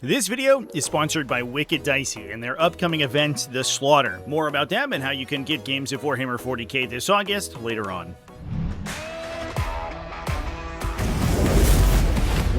This video is sponsored by Wicked Dicey and their upcoming event, The Slaughter. More about them and how you can get games of Warhammer 40k this August later on.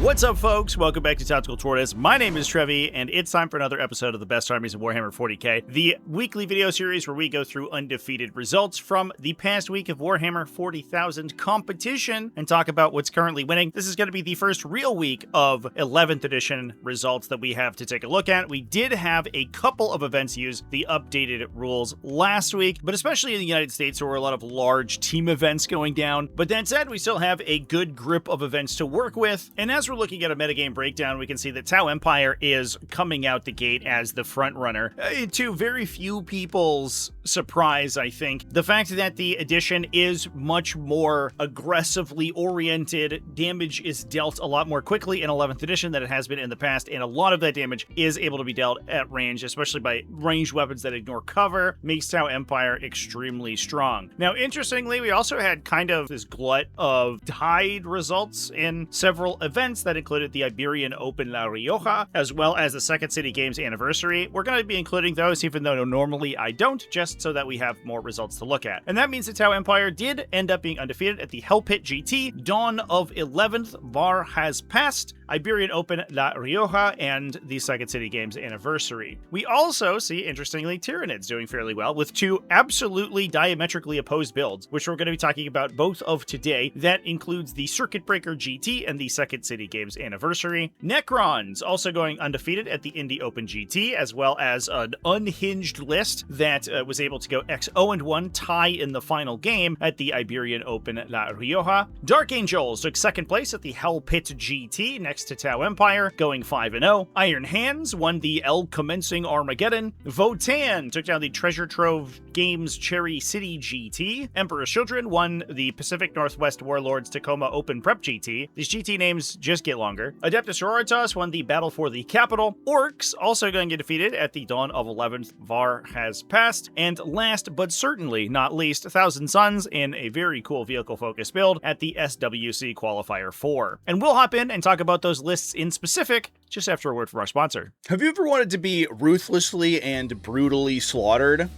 What's up, folks? Welcome back to TacticalTortoise. My name is Trevi, and it's time for another episode of the Best Armies of Warhammer 40k, the weekly video series where we go through undefeated results from the past week of Warhammer 40,000 competition and talk about what's currently winning. This is going to be the first real week of 11th edition results that we have to take a look at. We did have a couple of events use the updated rules last week, but especially in the United States, there were a lot of large team events going down. But that said, we still have a good grip of events to work with, and as we're looking at a metagame breakdown, we can see that T'au Empire is coming out the gate as the front runner. To very few people's surprise, I think, the fact that the edition is much more aggressively oriented, damage is dealt a lot more quickly in 11th edition than it has been in the past, and a lot of that damage is able to be dealt at range, especially by ranged weapons that ignore cover, makes T'au Empire extremely strong. Now, interestingly, we also had kind of this glut of tied results in several events that included the Iberian Open La Rioja, as well as the Second City Games anniversary. We're going to be including those, even though normally I don't, just so that we have more results to look at. And that means the T'au Empire did end up being undefeated at the Hell Pit GT, Dawn of 11th Var has passed, Iberian Open La Rioja, and the Second City Games anniversary. We also see, interestingly, Tyranids doing fairly well with two absolutely diametrically opposed builds, which we're going to be talking about both of today. That includes the Circuit Breaker GT and the Second City Games anniversary. Necrons also going undefeated at the Indy Open GT, as well as an unhinged list that was able to go X0-1 tie in the final game at the Iberian Open La Rioja. Dark Angels took second place at the Hell Pit GT next to T'au Empire, going 5-0. Iron Hands won the El Commencing Armageddon. Votann took down the Treasure Trove Games Cherry City GT. Emperor's Children won the Pacific Northwest Warlords Tacoma Open Prep GT. These GT names just get longer. Adepta Sororitas won the Battle for the Capital. Orks also going to get defeated at the Dawn of 11th Var has passed. And last but certainly not least, 1,000 Suns in a very cool vehicle-focused build at the SWC Qualifier 4. And we'll hop in and talk about those lists in specific just after a word from our sponsor. Have you ever wanted to be ruthlessly and brutally slaughtered?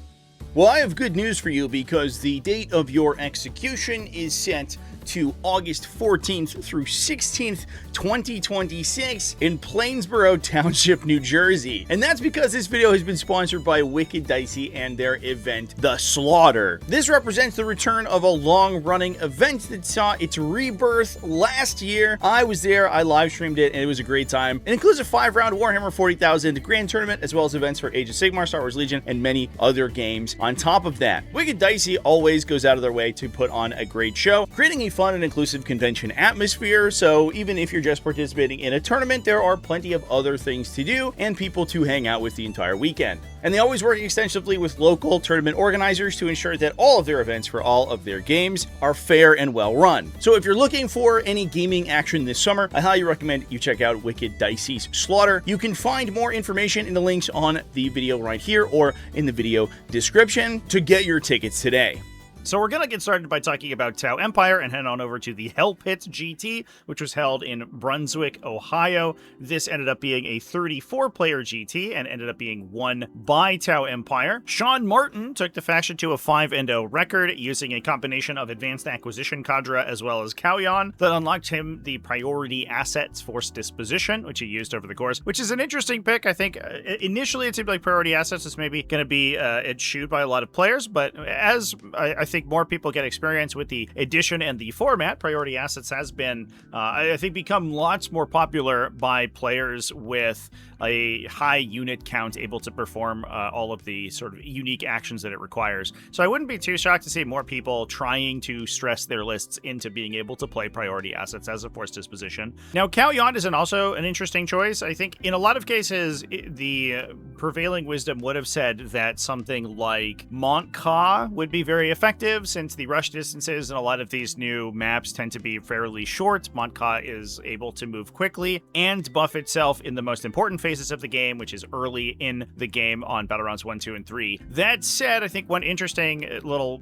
Well, I have good news for you, because the date of your execution is set to August 14th through 16th, 2026 in Plainsboro Township, New Jersey. And that's because this video has been sponsored by Wicked Dicey and their event, The Slaughter. This represents the return of a long-running event that saw its rebirth last year. I was there, I live streamed it, and it was a great time. It includes a 5-round Warhammer 40,000 grand tournament, as well as events for Age of Sigmar, Star Wars Legion, and many other games. On top of that, Wicked Dicey always goes out of their way to put on a great show, creating a fun and inclusive convention atmosphere. So even if you're just participating in a tournament, there are plenty of other things to do and people to hang out with the entire weekend. And they always work extensively with local tournament organizers to ensure that all of their events for all of their games are fair and well run. So if you're looking for any gaming action this summer, I highly recommend you check out Wicked Dicey's Slaughter. You can find more information in the links on the video right here or in the video description to get your tickets today. So we're going to get started by talking about T'au Empire and head on over to the Hell Pit GT, which was held in Brunswick, Ohio. This ended up being a 34-player GT and ended up being won by T'au Empire. Sean Martin took the faction to a 5-0 record using a combination of Advanced Acquisition Cadre as well as Kauyon that unlocked him the Priority Assets Force Disposition, which he used over the course, which is an interesting pick. I think initially it seemed like Priority Assets was maybe going to be eschewed by a lot of players, but as I think more people get experience with the edition and the format, Priority Assets has been, I think, become lots more popular by players with a high unit count able to perform all of the sort of unique actions that it requires. So I wouldn't be too shocked to see more people trying to stress their lists into being able to play Priority Assets as a force disposition. Now, Kauyon is also an interesting choice. I think in a lot of cases, the prevailing wisdom would have said that something like Mont-Ka would be very effective, since the rush distances in a lot of these new maps tend to be fairly short. Mont-Ka is able to move quickly and buff itself in the most important phases of the game, which is early in the game on Battle Rounds 1, 2, and 3. That said, I think one interesting little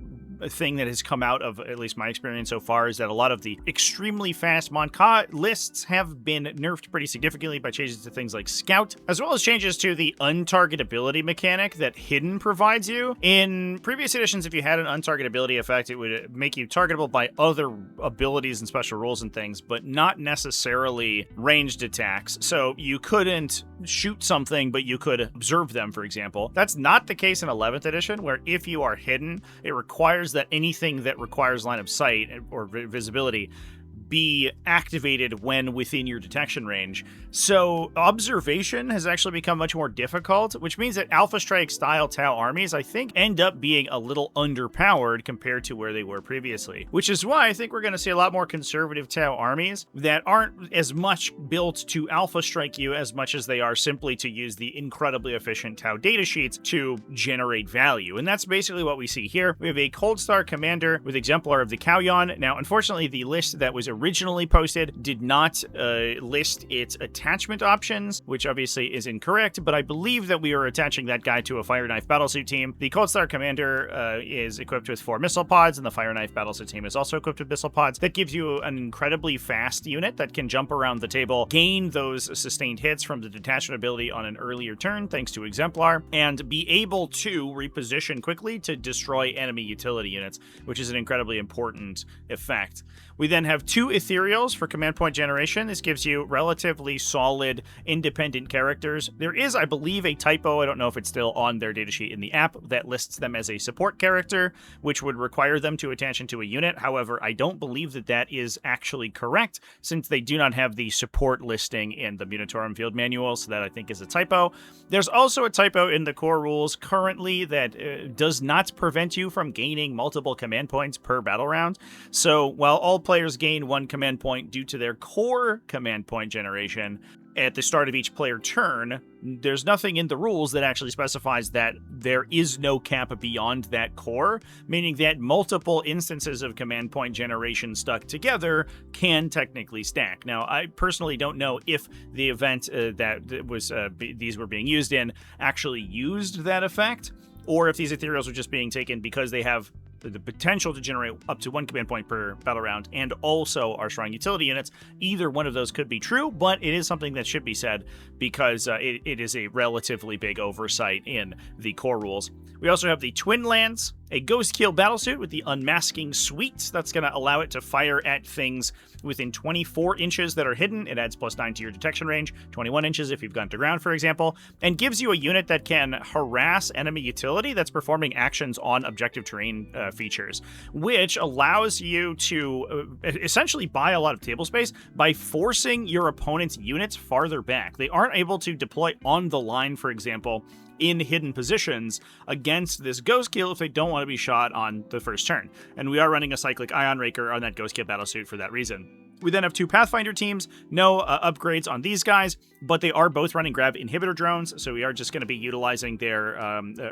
thing that has come out of at least my experience so far is that a lot of the extremely fast Mon-Ka lists have been nerfed pretty significantly by changes to things like Scout, as well as changes to the untargetability mechanic that Hidden provides you. In previous editions, if you had an untargetability effect, it would make you targetable by other abilities and special rules and things, but not necessarily ranged attacks. So you couldn't shoot something, but you could observe them, for example. That's not the case in 11th edition, where if you are hidden, it requires that anything that requires line of sight or visibility be activated when within your detection range. So observation has actually become much more difficult, which means that Alpha Strike style T'au armies, I think, end up being a little underpowered compared to where they were previously, which is why I think we're going to see a lot more conservative T'au armies that aren't as much built to Alpha Strike you as much as they are simply to use the incredibly efficient T'au datasheets to generate value. And that's basically what we see here. We have a Cold Star Commander with Exemplar of the Kauyon. Now, unfortunately, the list that was originally posted did not list its attachment options, which obviously is incorrect, but I believe that we are attaching that guy to a Fire Knife Battlesuit team. The Cold Star Commander is equipped with 4 missile pods, and the Fire Knife Battlesuit team is also equipped with missile pods. That gives you an incredibly fast unit that can jump around the table, gain those sustained hits from the detachment ability on an earlier turn, thanks to Exemplar, and be able to reposition quickly to destroy enemy utility units, which is an incredibly important effect. We then have 2 Ethereals for command point generation. This gives you relatively solid, independent characters. There is, I believe, a typo, I don't know if it's still on their datasheet in the app, that lists them as a support character, which would require them to attach into a unit. However, I don't believe that that is actually correct, since they do not have the support listing in the Munitorum Field Manual, so that I think is a typo. There's also a typo in the core rules currently that does not prevent you from gaining multiple command points per battle round. So while all players gain 1 command point due to their core command point generation at the start of each player turn, there's nothing in the rules that actually specifies that there is no cap beyond that core, meaning that multiple instances of command point generation stuck together can technically stack. Now, I personally don't know if the event these were being used in actually used that effect, or if these ethereals are just being taken because they have the potential to generate up to 1 command point per battle round and also are strong utility units. Either one of those could be true, but it is something that should be said because it is a relatively big oversight in the core rules. We also have the Twin Lance, a Ghost Kill Battlesuit with the Unmasking Suite. That's going to allow it to fire at things within 24 inches that are hidden. It adds +9 to your detection range, 21 inches if you've gone to ground, for example, and gives you a unit that can harass enemy utility that's performing actions on objective terrain features, which allows you to essentially buy a lot of table space by forcing your opponent's units farther back. They aren't able to deploy on the line, for example, in hidden positions against this Ghost Kill if they don't want to be shot on the first turn. And we are running a Cyclic Ion Raker on that Ghost Kill Battlesuit for that reason. We then have 2 Pathfinder teams, no upgrades on these guys, but they are both running Grab Inhibitor drones, so we are just going to be utilizing their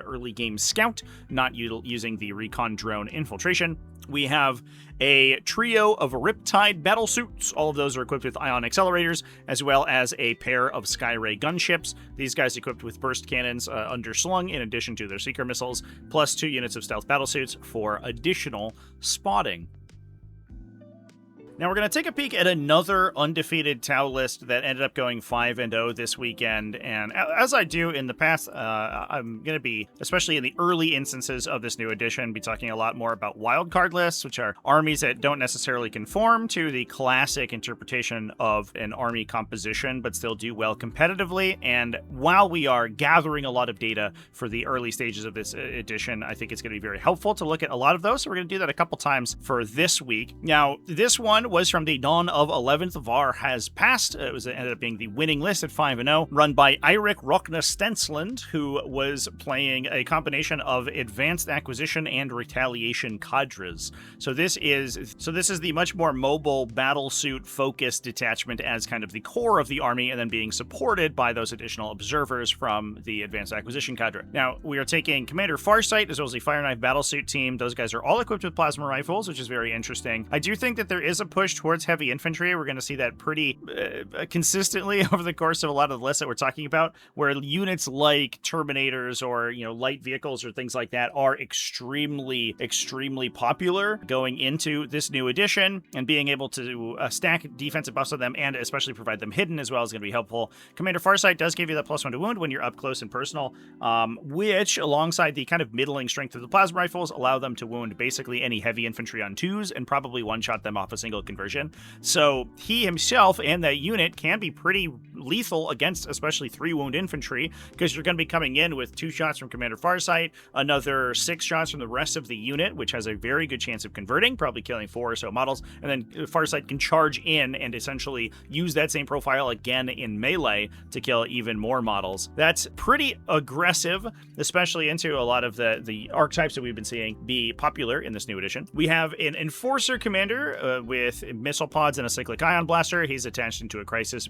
early game Scout, not using the Recon Drone Infiltration. We have a trio of Riptide Battlesuits. All of those are equipped with Ion Accelerators, as well as a pair of Skyray Gunships. These guys equipped with Burst Cannons underslung in addition to their Seeker Missiles, plus 2 units of Stealth Battlesuits for additional spotting. Now we're going to take a peek at another undefeated T'au list that ended up going 5-0 this weekend, and as I do in the past, I'm going to be, especially in the early instances of this new edition, be talking a lot more about wildcard lists, which are armies that don't necessarily conform to the classic interpretation of an army composition, but still do well competitively. And while we are gathering a lot of data for the early stages of this edition, I think it's going to be very helpful to look at a lot of those, so we're going to do that a couple times for this week. Now, this one was from the dawn of 11th Var Has Passed. It ended up being the winning list at 5-0, run by Eirik Rokna Stensland, who was playing a combination of Advanced Acquisition and Retaliation cadres. So this is the much more mobile battlesuit focused detachment as kind of the core of the army, and then being supported by those additional observers from the Advanced Acquisition cadre. Now, we are taking Commander Farsight as well as the Fire Knife Battlesuit team. Those guys are all equipped with plasma rifles, which is very interesting. I do think that there is a push towards heavy infantry. We're going to see that pretty consistently over the course of a lot of the lists that we're talking about, where units like Terminators or, light vehicles or things like that are extremely, extremely popular going into this new edition, and being able to stack defensive buffs on them and especially provide them hidden as well is going to be helpful. Commander Farsight does give you that +1 to wound when you're up close and personal, which, alongside the kind of middling strength of the plasma rifles, allow them to wound basically any heavy infantry on 2s and probably one-shot them off a single conversion. So he himself and that unit can be pretty lethal against especially 3-wound infantry, because you're going to be coming in with 2 shots from Commander Farsight, another 6 shots from the rest of the unit, which has a very good chance of converting, probably killing 4 or so models, and then Farsight can charge in and essentially use that same profile again in melee to kill even more models. That's pretty aggressive, especially into a lot of the archetypes that we've been seeing be popular in this new edition. We have an Enforcer Commander with missile pods and a cyclic ion blaster. He's attached into a Crisis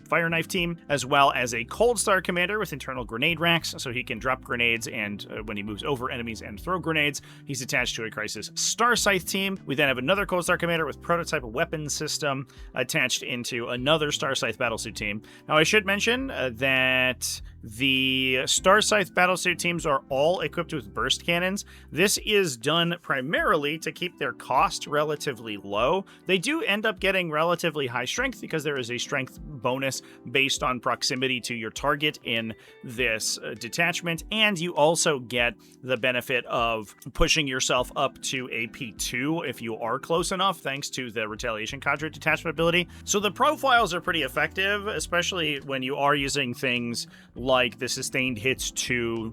Fire Knife team, as well as a Cold Star Commander with internal grenade racks, so he can drop grenades and when he moves over enemies and throw grenades. He's attached to a Crisis Star Scythe team. We then have another Cold Star Commander with prototype weapons system attached into another Star Scythe battlesuit team. Now, I should mention that the Star Scythe battlesuit teams are all equipped with burst cannons. This is done primarily to keep their cost relatively low. They do end up getting relatively high strength because there is a strength bonus based on proximity to your target in this detachment, and you also get the benefit of pushing yourself up to a P2 if you are close enough, thanks to the Retaliation Cadre detachment ability. So the profiles are pretty effective, especially when you are using things like the sustained hits to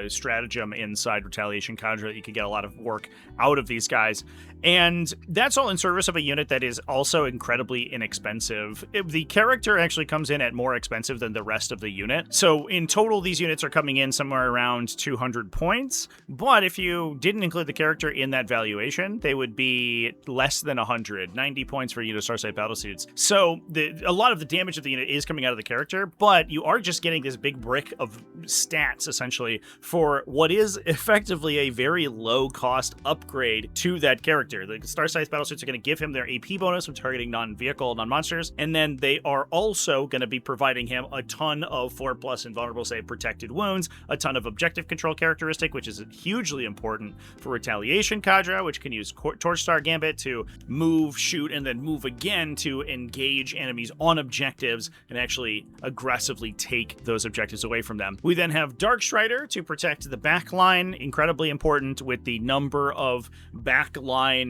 stratagem inside Retaliation Cadre. You can get a lot of work out of these guys. And that's all in service of a unit that is also incredibly inexpensive. The character actually comes in at more expensive than the rest of the unit. So in total, these units are coming in somewhere around 200 points. But if you didn't include the character in that valuation, they would be less than 190 points for unit Starsight battlesuits. So a lot of the damage of the unit is coming out of the character, but you are just getting this big brick of stats, essentially, for what is effectively a very low-cost upgrade to that character. The Star Scythe battlesuits are going to give him their AP bonus when targeting non-vehicle, non-monsters, and then they are also going to be providing him a ton of 4+ invulnerable save protected wounds, a ton of objective control characteristic, which is hugely important for Retaliation Cadre, which can use Torch Star Gambit to move, shoot, and then move again to engage enemies on objectives and actually aggressively take those objectives away from them. We then have Dark Strider to protect the backline, incredibly important with the number of backline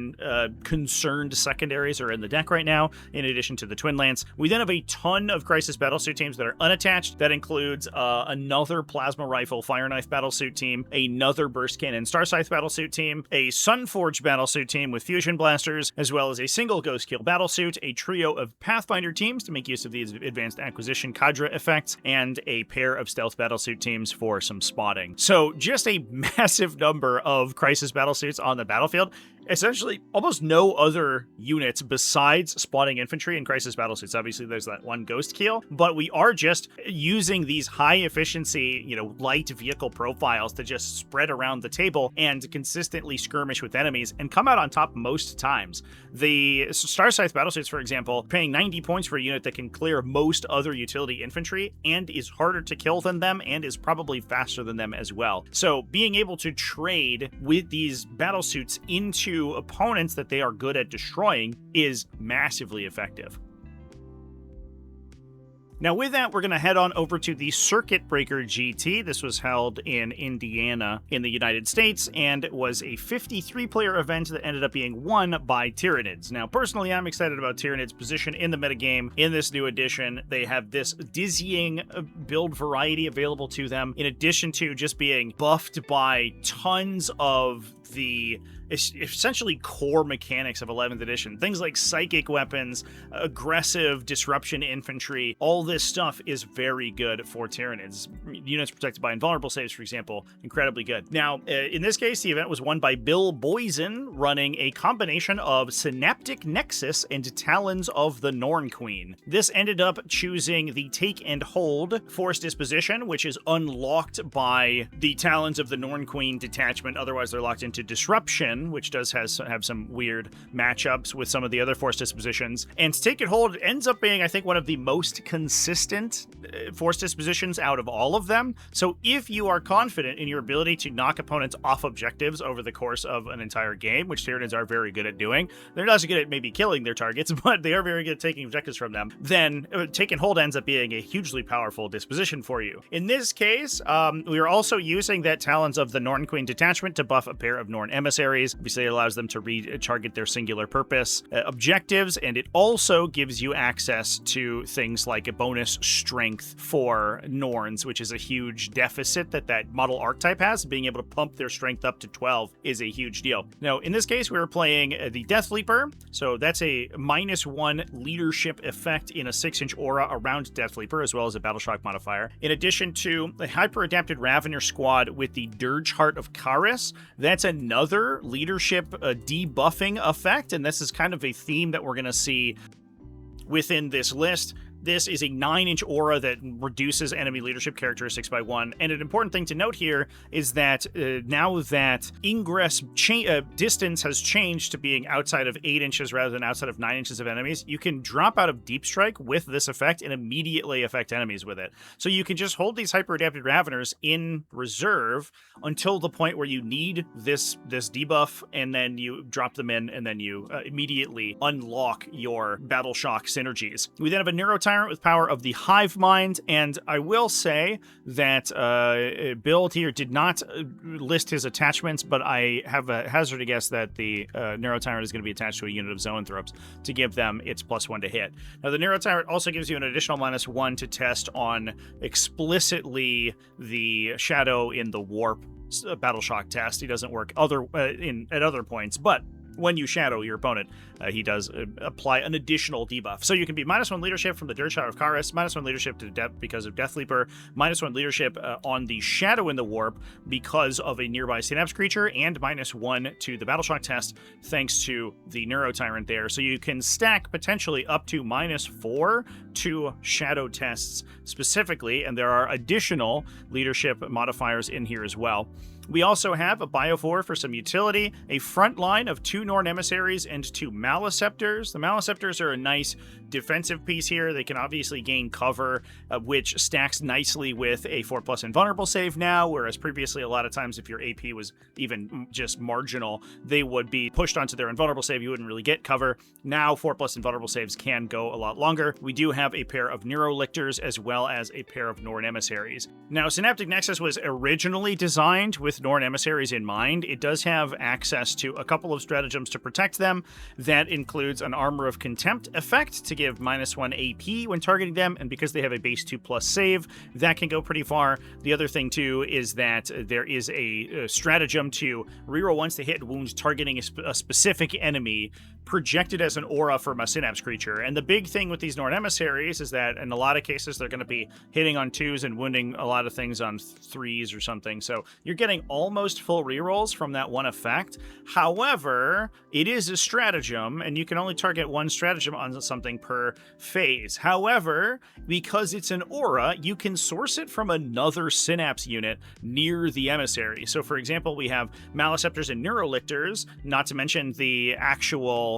concerned secondaries are in the deck right now, in addition to the Twin Lance. We then have a ton of Crisis battlesuit teams that are unattached. That includes another Plasma Rifle Fire Knife battlesuit team, another Burst Cannon Star Scythe battlesuit team, a Sunforge battlesuit team with fusion blasters, as well as a single Ghost Kill battlesuit, a trio of Pathfinder teams to make use of these advanced acquisition cadre effects, and a pair of stealth battlesuit teams for some spotting. So just a massive number of Crisis battlesuits on the battlefield. Essentially, almost no other units besides spotting infantry and Crisis battlesuits. Obviously, there's that one Ghost Kill, but we are just using these high-efficiency, light vehicle profiles to just spread around the table and consistently skirmish with enemies and come out on top most times. The Star Scythe battlesuits, for example, paying 90 points for a unit that can clear most other utility infantry and is harder to kill than them and is probably faster than them as well. So being able to trade with these battlesuits into opponents that they are good at destroying is massively effective. Now with that, we're going to head on over to the Circuit Breaker GT. This was held in Indiana in the United States, and it was a 53-player event that ended up being won by Tyranids. Now, personally, I'm excited about Tyranids' position in the metagame in this new edition. They have this dizzying build variety available to them, in addition to just being buffed by tons of the essentially core mechanics of 11th edition. Things like psychic weapons, aggressive disruption infantry, all this stuff is very good for Tyranids. Units protected by invulnerable saves, for example, incredibly good. Now, in this case, the event was won by Bill Boysen, running a combination of Synaptic Nexus and Talons of the Norn Queen. This ended up choosing the Take and Hold Force Disposition, which is unlocked by the Talons of the Norn Queen detachment, otherwise they're locked into Disruption, Kauyon, which does have some weird matchups with some of the other Force dispositions. And Take It Hold ends up being, I think, one of the most consistent Force dispositions out of all of them. So if you are confident in your ability to knock opponents off objectives over the course of an entire game, which Tyranids are very good at doing, they're not so good at maybe killing their targets, but they are very good at taking objectives from them, then Take and Hold ends up being a hugely powerful disposition for you. In this case, we are also using that Talons of the Norn Queen detachment to buff a pair of Norn emissaries. Obviously, it allows them to target their singular purpose objectives, and it also gives you access to things like a bonus strength for Norns, which is a huge deficit that model archetype has. Being able to pump their strength up to 12 is a huge deal. Now, in this case, we were playing the Death Leaper, so that's a -1 leadership effect in a 6-inch aura around Death Leaper, as well as a Battle Shock modifier. In addition to a hyper-adapted Ravener squad with the Dirge Heart of Karis, that's another leadership debuffing effect, and this is kind of a theme that we're going to see within this list. This is a 9-inch aura that reduces enemy leadership characteristics by 1. And an important thing to note here is that now that ingress distance has changed to being outside of 8 inches rather than outside of 9 inches of enemies, you can drop out of Deep Strike with this effect and immediately affect enemies with it. So you can just hold these hyper-adapted Raveners in reserve until the point where you need this debuff, and then you drop them in, and then you immediately unlock your Battle Shock synergies. We then have a Neurotyrant with power of the Hive Mind, and I will say that Build here did not list his attachments, but I have a hazard to guess that the Neurotyrant is going to be attached to a unit of Zoanthropes to give them its +1 to hit. Now, the Neurotyrant also gives you an additional -1 to test on explicitly the Shadow in the Warp Battle Shock test. He doesn't work at other points, but when you shadow your opponent, he does apply an additional debuff. So you can be -1 leadership from the Dirge Heart of Karis, -1 leadership to Death because of Death Leaper, -1 leadership on the Shadow in the Warp because of a nearby Synapse creature, and -1 to the Battle Shock test thanks to the Neurotyrant there. So you can stack potentially up to -4 to Shadow tests specifically, and there are additional leadership modifiers in here as well. We also have a Biophore for some utility, a front line of 2 Norn Emissaries and 2 Maleceptors. The Maleceptors are a nice defensive piece here. They can obviously gain cover, which stacks nicely with a 4+ invulnerable save now, whereas previously a lot of times if your AP was even just marginal, they would be pushed onto their invulnerable save. You wouldn't really get cover. Now 4+ invulnerable saves can go a lot longer. We do have a pair of Neurolictors as well as a pair of Norn Emissaries. Now, Synaptic Nexus was originally designed with Norn Emissaries in mind. It does have access to a couple of stratagems to protect them. That includes an Armor of Contempt effect to give -1 AP when targeting them, and because they have a base 2+ save, that can go pretty far. The other thing, too, is that there is a stratagem to reroll once to hit wounds targeting a specific enemy projected as an aura from a Synapse creature. And the big thing with these Norn Emissaries is that in a lot of cases they're going to be hitting on 2s and wounding a lot of things on 3s or something. So you're getting almost full rerolls from that one effect. However, it is a stratagem, and you can only target one stratagem on something per phase. However, because it's an aura, you can source it from another Synapse unit near the emissary. So for example, we have Maleceptors and Neurolictors, not to mention the actual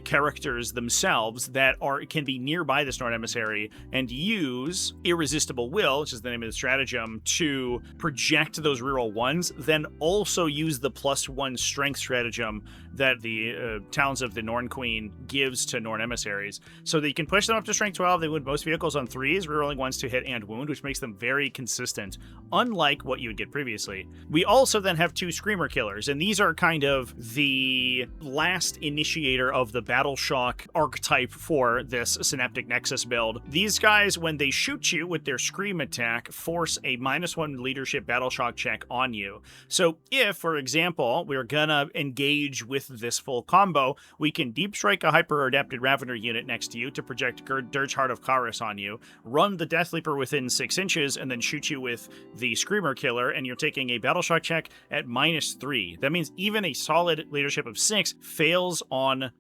characters themselves that can be nearby this Norn Emissary and use Irresistible Will, which is the name of the stratagem, to project those reroll 1s, then also use the +1 strength stratagem that the Talons of the Norn Queen gives to Norn Emissaries. So that you can push them up to strength 12, they wound most vehicles on 3s, rerolling 1s to hit and wound, which makes them very consistent, unlike what you would get previously. We also then have 2 Screamer Killers, and these are kind of the last initiator of the Battle Shock archetype for this Synaptic Nexus build. These guys, when they shoot you with their Scream attack, force a -1 leadership Battle Shock check on you. So if, for example, we're gonna engage with this full combo, we can Deep Strike a hyper-adapted Ravener unit next to you to project Dirge Heart of Karis on you, run the Death Leaper within 6 inches, and then shoot you with the Screamer Killer, and you're taking a Battle Shock check at -3. That means even a solid leadership of 6 fails on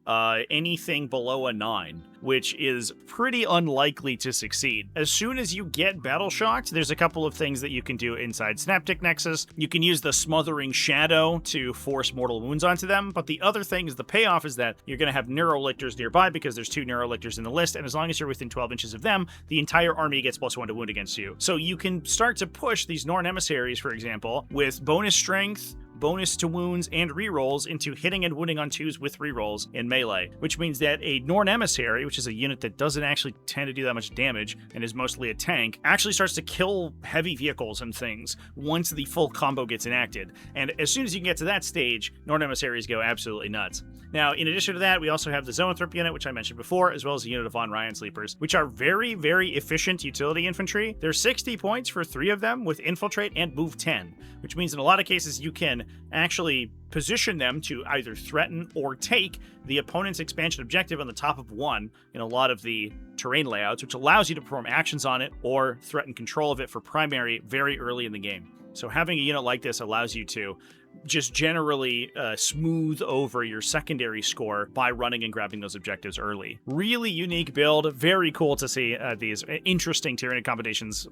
anything below a 9. which is pretty unlikely to succeed. As soon as you get battle shocked, there's a couple of things that you can do inside Synaptic Nexus. You can use the Smothering Shadow to force mortal wounds onto them, but the other thing is the payoff is that you're going to have Neurolictors nearby because there's 2 Neurolictors in the list, and as long as you're within 12 inches of them, the entire army gets +1 to wound against you. So you can start to push these Norn Emissaries, for example, with bonus strength, bonus to wounds, and rerolls into hitting and wounding on 2s with rerolls in melee, which means that a Norn Emissary, which is a unit that doesn't actually tend to do that much damage and is mostly a tank, actually starts to kill heavy vehicles and things once the full combo gets enacted. And as soon as you can get to that stage, Norn Emissaries go absolutely nuts. Now, in addition to that, we also have the Zoanthrope unit, which I mentioned before, as well as a unit of Von Ryan Sleepers, which are very, very efficient utility infantry. There's 60 points for 3 of them with Infiltrate and Move 10, which means in a lot of cases you can actually position them to either threaten or take the opponent's expansion objective on the top of 1 in a lot of the terrain layouts, which allows you to perform actions on it or threaten control of it for primary very early in the game. So having a unit like this allows you to just generally smooth over your secondary score by running and grabbing those objectives early. Really unique build. Very cool to see these interesting Tyranid combinations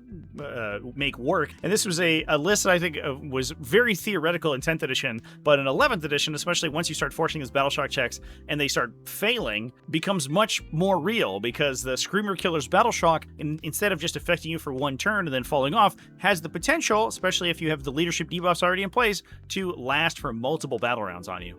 make work. And this was a list that I think was very theoretical in 10th edition, but in 11th edition, especially once you start forcing these battle shock checks and they start failing, becomes much more real because the Screamer Killer's battle shock, instead of just affecting you for 1 turn and then falling off, has the potential, especially if you have the leadership debuffs already in place, to last for multiple battle rounds on you.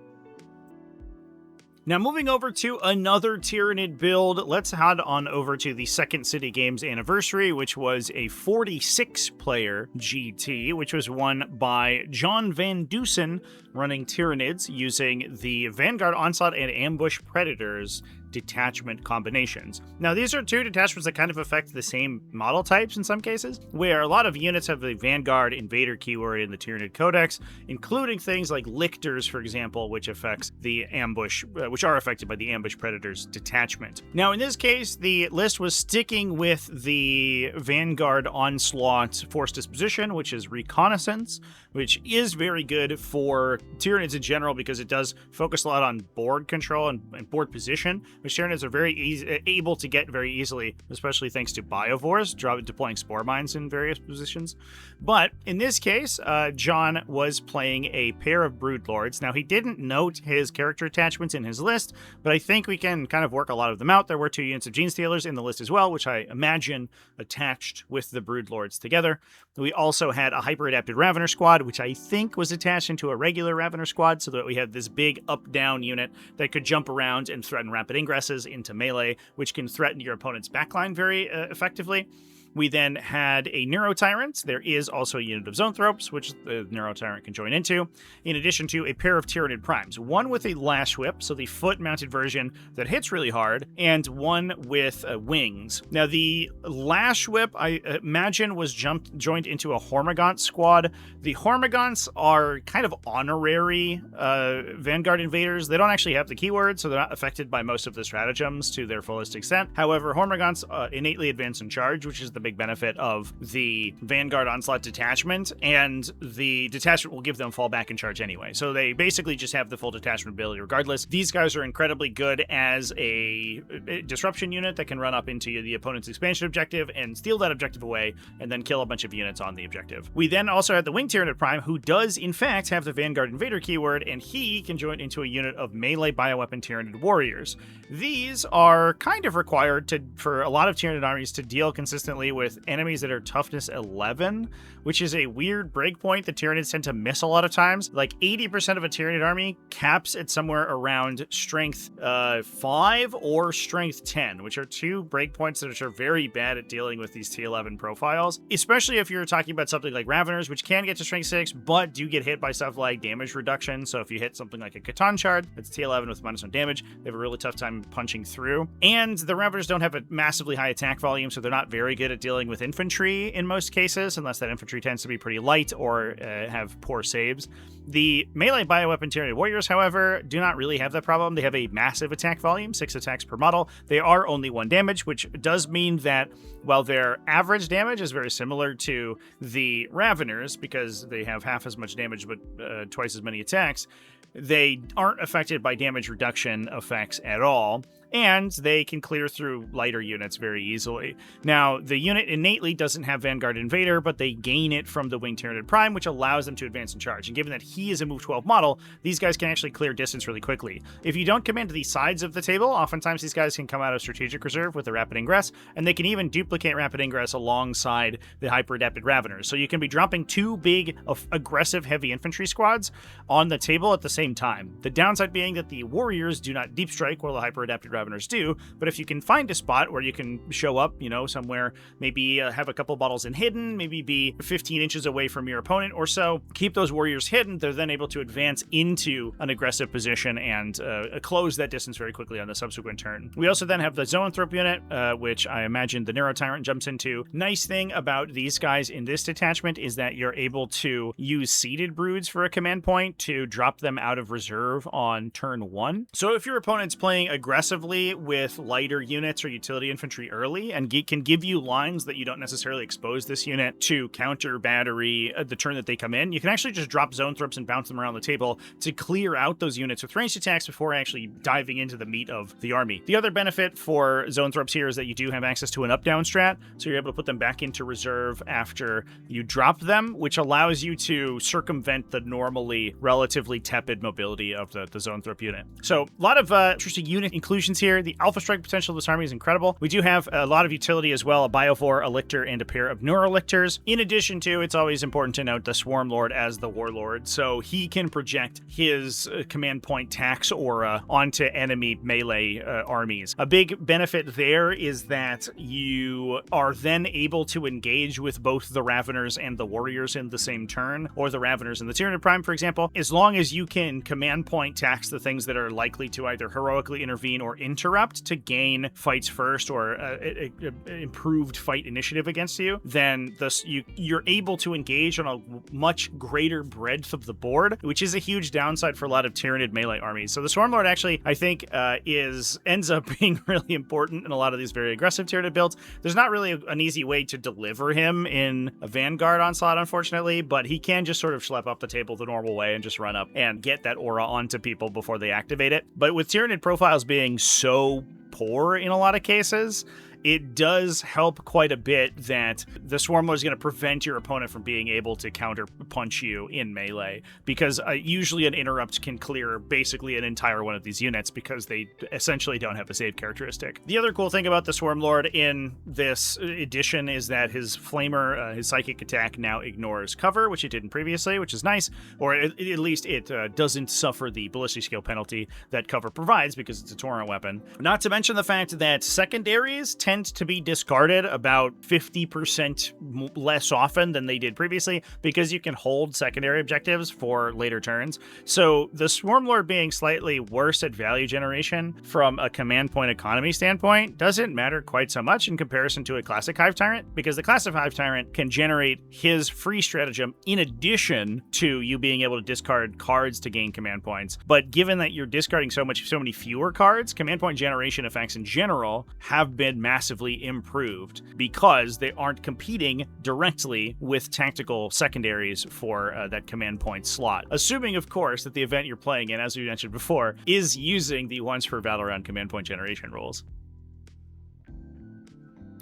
Now, moving over to another Tyranid build, let's head on over to the Second City Games Anniversary, which was a 46-player GT, which was won by John Van Dusen, running Tyranids using the Vanguard Onslaught and Ambush Predators detachment combinations. Now, these are 2 detachments that kind of affect the same model types in some cases, where a lot of units have the Vanguard Invader keyword in the Tyranid Codex, including things like Lictors, for example, which affects the ambush, which are affected by the Ambush Predators detachment. Now, in this case, the list was sticking with the Vanguard Onslaught Force Disposition, which is Reconnaissance, which is very good for Tyranids in general because it does focus a lot on board control and board position, which Tyranids are very able to get very easily, especially thanks to Biovores, deploying Spore Mines in various positions. But in this case, John was playing a pair of Broodlords. Now, he didn't note his character attachments in his list, but I think we can kind of work a lot of them out. There were 2 units of Genestealers in the list as well, which I imagine attached with the Broodlords together. We also had a hyper-adapted Ravener squad, which I think was attached into a regular Ravener squad, so that we had this big up-down unit that could jump around and threaten rapid ingresses into melee, which can threaten your opponent's backline very effectively. We then had a Neurotyrant. There is also a unit of Zoanthropes, which the Neurotyrant can join into, in addition to a pair of Tyranid Primes. One with a Lash Whip, so the foot-mounted version that hits really hard, and one with wings. Now, the Lash Whip, I imagine, was joined into a Hormigaunt squad. The Hormagaunts are kind of honorary Vanguard invaders. They don't actually have the keyword, so they're not affected by most of the stratagems to their fullest extent. However, Hormagaunts innately advance in charge, which is the big benefit of the Vanguard Onslaught detachment, and the detachment will give them fallback in charge anyway. So they basically just have the full detachment ability regardless. These guys are incredibly good as a disruption unit that can run up into the opponent's expansion objective and steal that objective away, and then kill a bunch of units on the objective. We then also had the Wing Tyranid Prime, who does in fact have the Vanguard Invader keyword, and he can join into a unit of melee bioweapon Tyranid warriors. These are kind of required for a lot of Tyranid armies to deal consistently with enemies that are toughness 11, which is a weird breakpoint that Tyranids tend to miss a lot of times. Like 80% of a Tyranid army caps at somewhere around strength 5 or strength 10, which are 2 breakpoints that are very bad at dealing with these T11 profiles, especially if you're talking about something like Raveners, which can get to strength 6, but do get hit by stuff like damage reduction. So if you hit something like a Catan Shard, that's T11 with -1 damage, they have a really tough time punching through. And the Raveners don't have a massively high attack volume, so they're not very good at dealing with infantry in most cases, unless that infantry tends to be pretty light or have poor saves. The melee bioweapon Tyranid warriors, however, do not really have that problem. They have a massive attack volume, 6 attacks per model. They are only 1 damage, which does mean that while their average damage is very similar to the Raveners, because they have half as much damage but twice as many attacks, they aren't affected by damage reduction effects at all. and they can clear through lighter units very easily. Now, the unit innately doesn't have Vanguard Invader, but they gain it from the Winged Tyranid Prime, which allows them to advance and charge. And given that he is a move 12 model, these guys can actually clear distance really quickly. If you don't command the sides of the table, oftentimes these guys can come out of strategic reserve with the Rapid Ingress, and they can even duplicate Rapid Ingress alongside the Hyper-Adapted Raveners. So you can be dropping two big aggressive heavy infantry squads on the table at the same time. The downside being that the warriors do not deep strike while the Hyper-Adapted Raveners do, but if you can find a spot where you can show up, somewhere, maybe have a couple bottles in hidden, maybe be 15 inches away from your opponent or so, keep those warriors hidden, they're then able to advance into an aggressive position and close that distance very quickly on the subsequent turn. We also then have the Zoanthrope unit, which I imagine the Neurotyrant jumps into. Nice thing about these guys in this detachment is that you're able to use seeded broods for a command point to drop them out of reserve on turn 1. So if your opponent's playing aggressively with lighter units or utility infantry early and can give you lines that you don't necessarily expose this unit to counter battery the turn that they come in, you can actually just drop Zoanthropes and bounce them around the table to clear out those units with ranged attacks before actually diving into the meat of the army. The other benefit for Zoanthropes here is that you do have access to an up-down strat, so you're able to put them back into reserve after you drop them, which allows you to circumvent the normally relatively tepid mobility of the Zoanthrope unit. So a lot of interesting unit inclusions here. The Alpha Strike potential of this army is incredible. We do have a lot of utility as well, a Biovore, a Lictor, and a pair of Neurolictors. In addition to, it's always important to note the Swarm Lord as the Warlord, so he can project his command point tax aura onto enemy melee armies. A big benefit there is that you are then able to engage with both the Raveners and the Warriors in the same turn, or the Raveners and the Tyranid Prime, for example, as long as you can command point tax the things that are likely to either heroically intervene or interrupt to gain fights first or improved fight initiative against you, then you're able to engage on a much greater breadth of the board, which is a huge downside for a lot of Tyranid melee armies. So the Swarmlord actually, I think, ends up being really important in a lot of these very aggressive Tyranid builds. There's not really an easy way to deliver him in a Vanguard onslaught, unfortunately, but he can just sort of schlep up the table the normal way and just run up and get that aura onto people before they activate it. But with Tyranid profiles being so poor in a lot of cases, it does help quite a bit that the Swarmlord is going to prevent your opponent from being able to counter punch you in melee, because usually an interrupt can clear basically an entire one of these units because they essentially don't have a save characteristic. The other cool thing about the Swarmlord in this edition is that his Flamer, his psychic attack, now ignores cover, which it didn't previously, which is nice, or at least it doesn't suffer the ballistic skill penalty that cover provides because it's a torrent weapon. Not to mention the fact that secondaries tend to be discarded about 50% less often than they did previously because you can hold secondary objectives for later turns. So the Swarmlord being slightly worse at value generation from a command point economy standpoint doesn't matter quite so much in comparison to a classic Hive Tyrant, because the classic Hive Tyrant can generate his free stratagem in addition to you being able to discard cards to gain command points. But given that you're discarding so many fewer cards, command point generation effects in general have been massively improved because they aren't competing directly with tactical secondaries for that command point slot. Assuming, of course, that the event you're playing in, as we mentioned before, is using the once per battle round command point generation rules.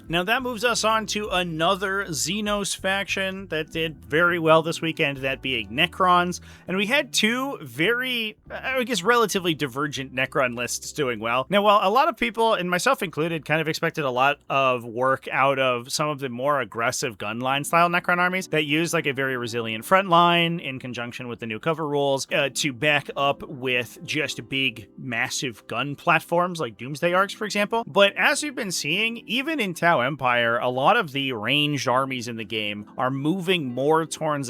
Now that moves us on to another Xenos faction that did very well this weekend, that being Necrons. And we had two very, I guess, relatively divergent Necron lists doing well. Now, while a lot of people, and myself included, kind of expected a lot of work out of some of the more aggressive gunline style Necron armies that use like a very resilient front line in conjunction with the new cover rules to back up with just big, massive gun platforms like Doomsday Arcs, for example. But as we've been seeing, even in Tau Empire, a lot of the ranged armies in the game are moving more towards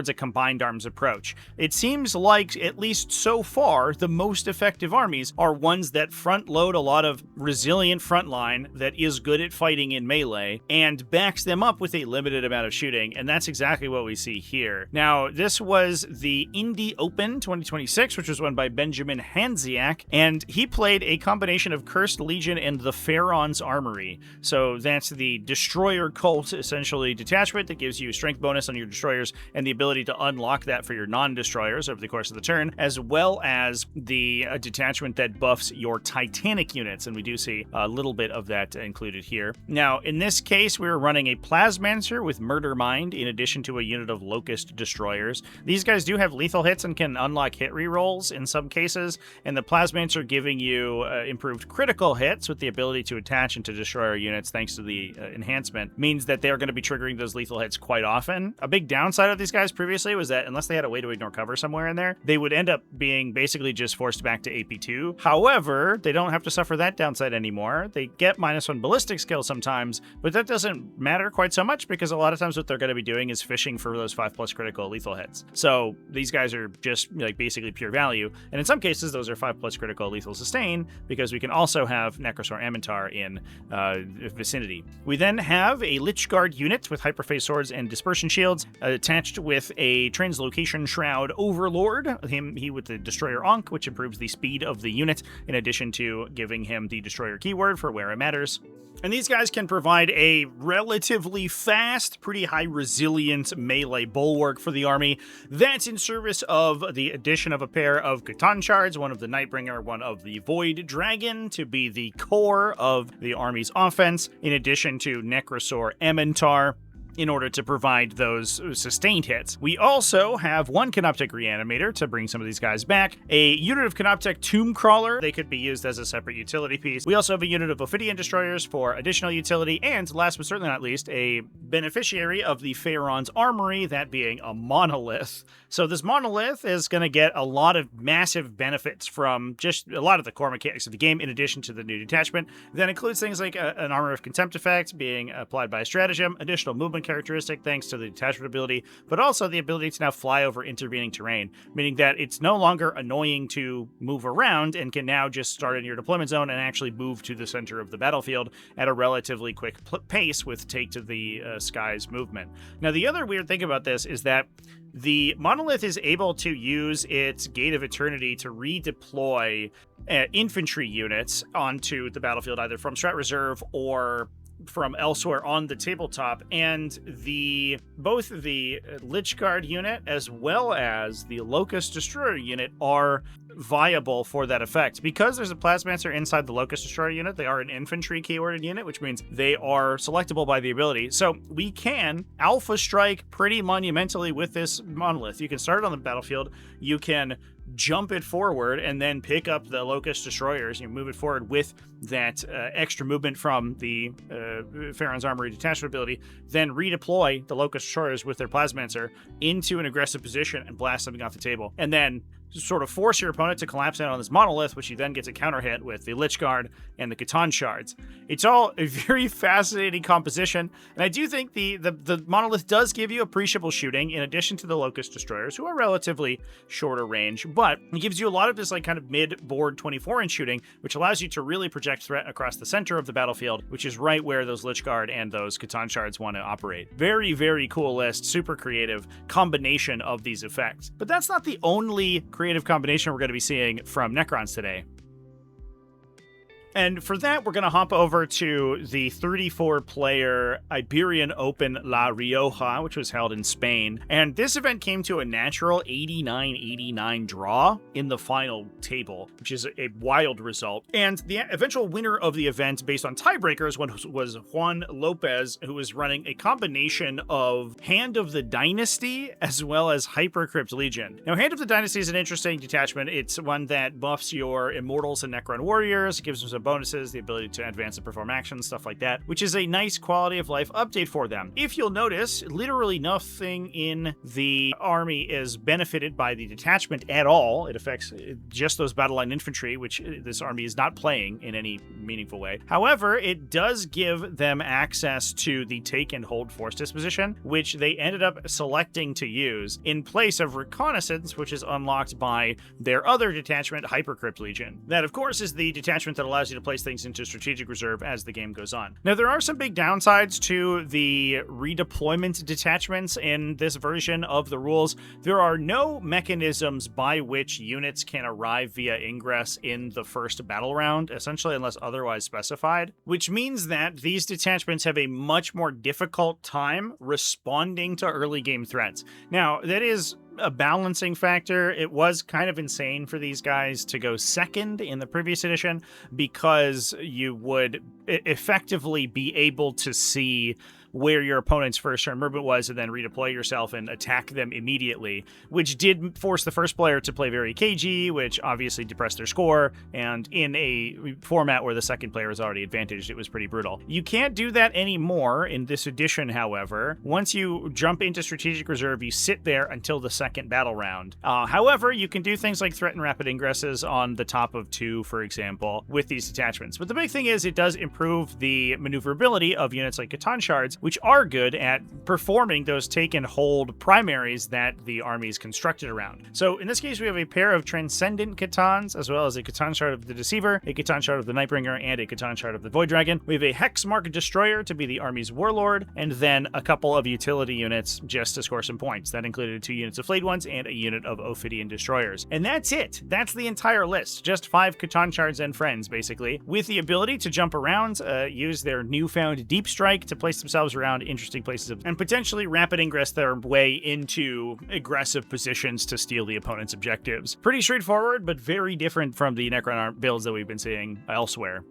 a combined arms approach. It seems like, at least so far, the most effective armies are ones that front load a lot of resilient frontline that is good at fighting in melee and backs them up with a limited amount of shooting, and that's exactly what we see here. Now, this was the Indie Open 2026, which was won by Benjamin Hanziak, and he played a combination of Cursed Legion and the Pharaon's Armory. So that's the Destroyer Cult, essentially, detachment that gives you strength bonus on your destroyers and the ability to unlock that for your non-destroyers over the course of the turn, as well as the detachment that buffs your Titanic units, and we do see a little bit of that included here. Now, in this case, we're running a Plasmancer with Murder Mind in addition to a unit of Locust Destroyers. These guys do have lethal hits and can unlock hit rerolls in some cases, and the Plasmancer giving you improved critical hits with the ability to attach into destroyer units thanks to the enhancement means that they're going to be triggering those lethal hits quite often. A big downside of these guys previously was that unless they had a way to ignore cover somewhere in there, they would end up being basically just forced back to AP2. However, they don't have to suffer that downside anymore. They get -1 ballistic skill sometimes, but that doesn't matter quite so much because a lot of times what they're going to be doing is fishing for those 5+ critical lethal hits. So these guys are just like basically pure value, and in some cases those are 5+ critical lethal sustain because we can also have Necrosaur Amintar in vicinity. We then have a Lich Guard unit with Hyperphase Swords and Dispersion Shields attached with a Translocation Shroud Overlord, he with the Destroyer Ankh, which improves the speed of the unit in addition to giving him the Destroyer keyword for where it matters. And these guys can provide a relatively fast, pretty high resilient melee bulwark for the army. That's in service of the addition of a pair of C'tan Shards, one of the Nightbringer, one of the Void Dragon, to be the core of the army's offense, in addition to Necrosaur Amintar, in order to provide those sustained hits. We also have one Canoptek Reanimator to bring some of these guys back, a unit of Canoptek Tomb Crawler. They could be used as a separate utility piece. We also have a unit of Ophidian Destroyers for additional utility, and last but certainly not least, a beneficiary of the Pharaon's Armory, that being a Monolith. So this Monolith is going to get a lot of massive benefits from just a lot of the core mechanics of the game, in addition to the new detachment. That includes things like an Armor of Contempt effect being applied by a stratagem, additional movement characteristic thanks to the detachment ability, but also the ability to now fly over intervening terrain, meaning that it's no longer annoying to move around and can now just start in your deployment zone and actually move to the center of the battlefield at a relatively quick pace with Take to the Skies movement. Now, the other weird thing about this is that the Monolith is able to use its Gate of Eternity to redeploy infantry units onto the battlefield, either from Strat Reserve or from elsewhere on the tabletop, and both the Lich Guard unit as well as the Locust Destroyer unit are viable for that effect. Because there's a Plasmancer inside the Locust Destroyer unit, they are an infantry keyworded unit, which means they are selectable by the ability. So we can alpha strike pretty monumentally with this Monolith. You can start it on the battlefield, you can jump it forward and then pick up the Locust Destroyers. You move it forward with that extra movement from the Pharaon's Armory detachment ability, then redeploy the Locust Destroyers with their Plasmancer into an aggressive position and blast something off the table. And then sort of force your opponent to collapse in on this Monolith, which you then get to counter hit with the Lich Guard and the C'tan Shards. It's all a very fascinating composition, and I do think the Monolith does give you appreciable shooting in addition to the Locust Destroyers, who are relatively shorter range, but it gives you a lot of this like kind of mid-board 24-inch shooting, which allows you to really project threat across the center of the battlefield, which is right where those Lich Guard and those C'tan Shards want to operate. Very, very cool list, super creative combination of these effects. But that's not the only creative combination we're going to be seeing from Necrons today. And for that, we're going to hop over to the 34-player Iberian Open La Rioja, which was held in Spain. And this event came to a natural 89-89 draw in the final table, which is a wild result. And the eventual winner of the event, based on tiebreakers, was Juan Lopez, who was running a combination of Hand of the Dynasty as well as Hypercrypt Legion. Now, Hand of the Dynasty is an interesting detachment. It's one that buffs your Immortals and Necron Warriors, gives them some bonuses, the ability to advance and perform actions, stuff like that, which is a nice quality of life update for them. If you'll notice, literally nothing in the army is benefited by the detachment at all. It affects just those battle line infantry, which this army is not playing in any meaningful way. However, it does give them access to the take and hold force disposition, which they ended up selecting to use in place of reconnaissance, which is unlocked by their other detachment, Hypercrypt Legion. That, of course, is the detachment that allows you ability to place things into strategic reserve as the game goes on. Now, there are some big downsides to the redeployment detachments in this version of the rules. There are no mechanisms by which units can arrive via ingress in the first battle round, essentially unless otherwise specified, which means that these detachments have a much more difficult time responding to early game threats. Now, that is a balancing factor. It was kind of insane for these guys to go second in the previous edition because you would effectively be able to see where your opponent's first turn movement was and then redeploy yourself and attack them immediately, which did force the first player to play very cagey, which obviously depressed their score, and in a format where the second player was already advantaged, it was pretty brutal. You can't do that anymore in this edition, however. Once you jump into strategic reserve, you sit there until the second battle round. However, you can do things like threaten rapid ingresses on the top of 2, for example, with these detachments. But the big thing is it does improve the maneuverability of units like Votann shards, which are good at performing those take and hold primaries that the army is constructed around. So in this case, we have a pair of Transcendent C'tans, as well as a C'tan shard of the Deceiver, a C'tan shard of the Nightbringer, and a C'tan shard of the Void Dragon. We have a Hexmark Destroyer to be the army's warlord, and then a couple of utility units just to score some points. That included 2 units of Flayed Ones and a unit of Ophidian Destroyers. And that's it. That's the entire list. Just 5 C'tan shards and friends, basically, with the ability to jump around, use their newfound Deep Strike to place themselves around interesting places, and potentially rapid ingress their way into aggressive positions to steal the opponent's objectives. Pretty straightforward, but very different from the Necron builds that we've been seeing elsewhere.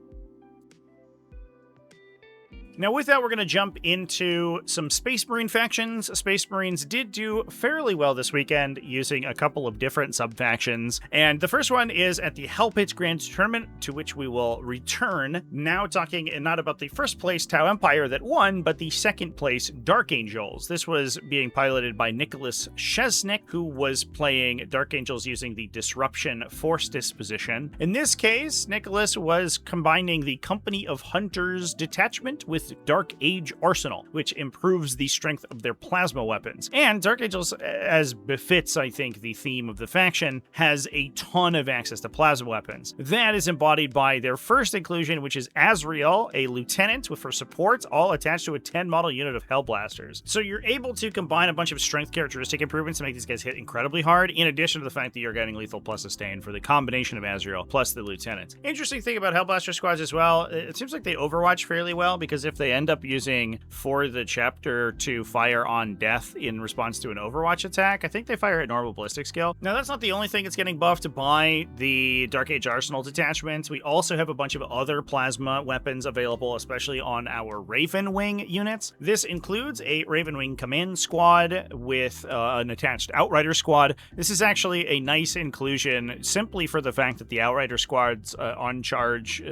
Now with that, we're going to jump into some Space Marine factions. Space Marines did do fairly well this weekend using a couple of different sub-factions, and the first one is at the Hell Pit Grand Tournament, to which we will return, now talking not about the first place Tau Empire that won, but the second place Dark Angels. This was being piloted by Nicholas Chesnick, who was playing Dark Angels using the Disruption Force disposition. In this case, Nicholas was combining the Company of Hunters detachment with Dark Age Arsenal, which improves the strength of their plasma weapons. And Dark Angels, as befits, I think, the theme of the faction, has a ton of access to plasma weapons. That is embodied by their first inclusion, which is Azrael, a lieutenant for support, all attached to a 10-model unit of Hellblasters. So you're able to combine a bunch of strength characteristic improvements to make these guys hit incredibly hard, in addition to the fact that you're getting lethal plus sustain for the combination of Azrael plus the lieutenant. Interesting thing about Hellblaster squads as well, it seems like they overwatch fairly well, because if they end up using for the chapter to fire on death in response to an Overwatch attack, I think they fire at normal ballistic skill. Now, that's not the only thing that's getting buffed by the Dark Age Arsenal detachments. We also have a bunch of other plasma weapons available, especially on our Raven Wing units. This includes a Raven Wing command squad with an attached Outrider squad. This is actually a nice inclusion simply for the fact that the Outrider squad's on charge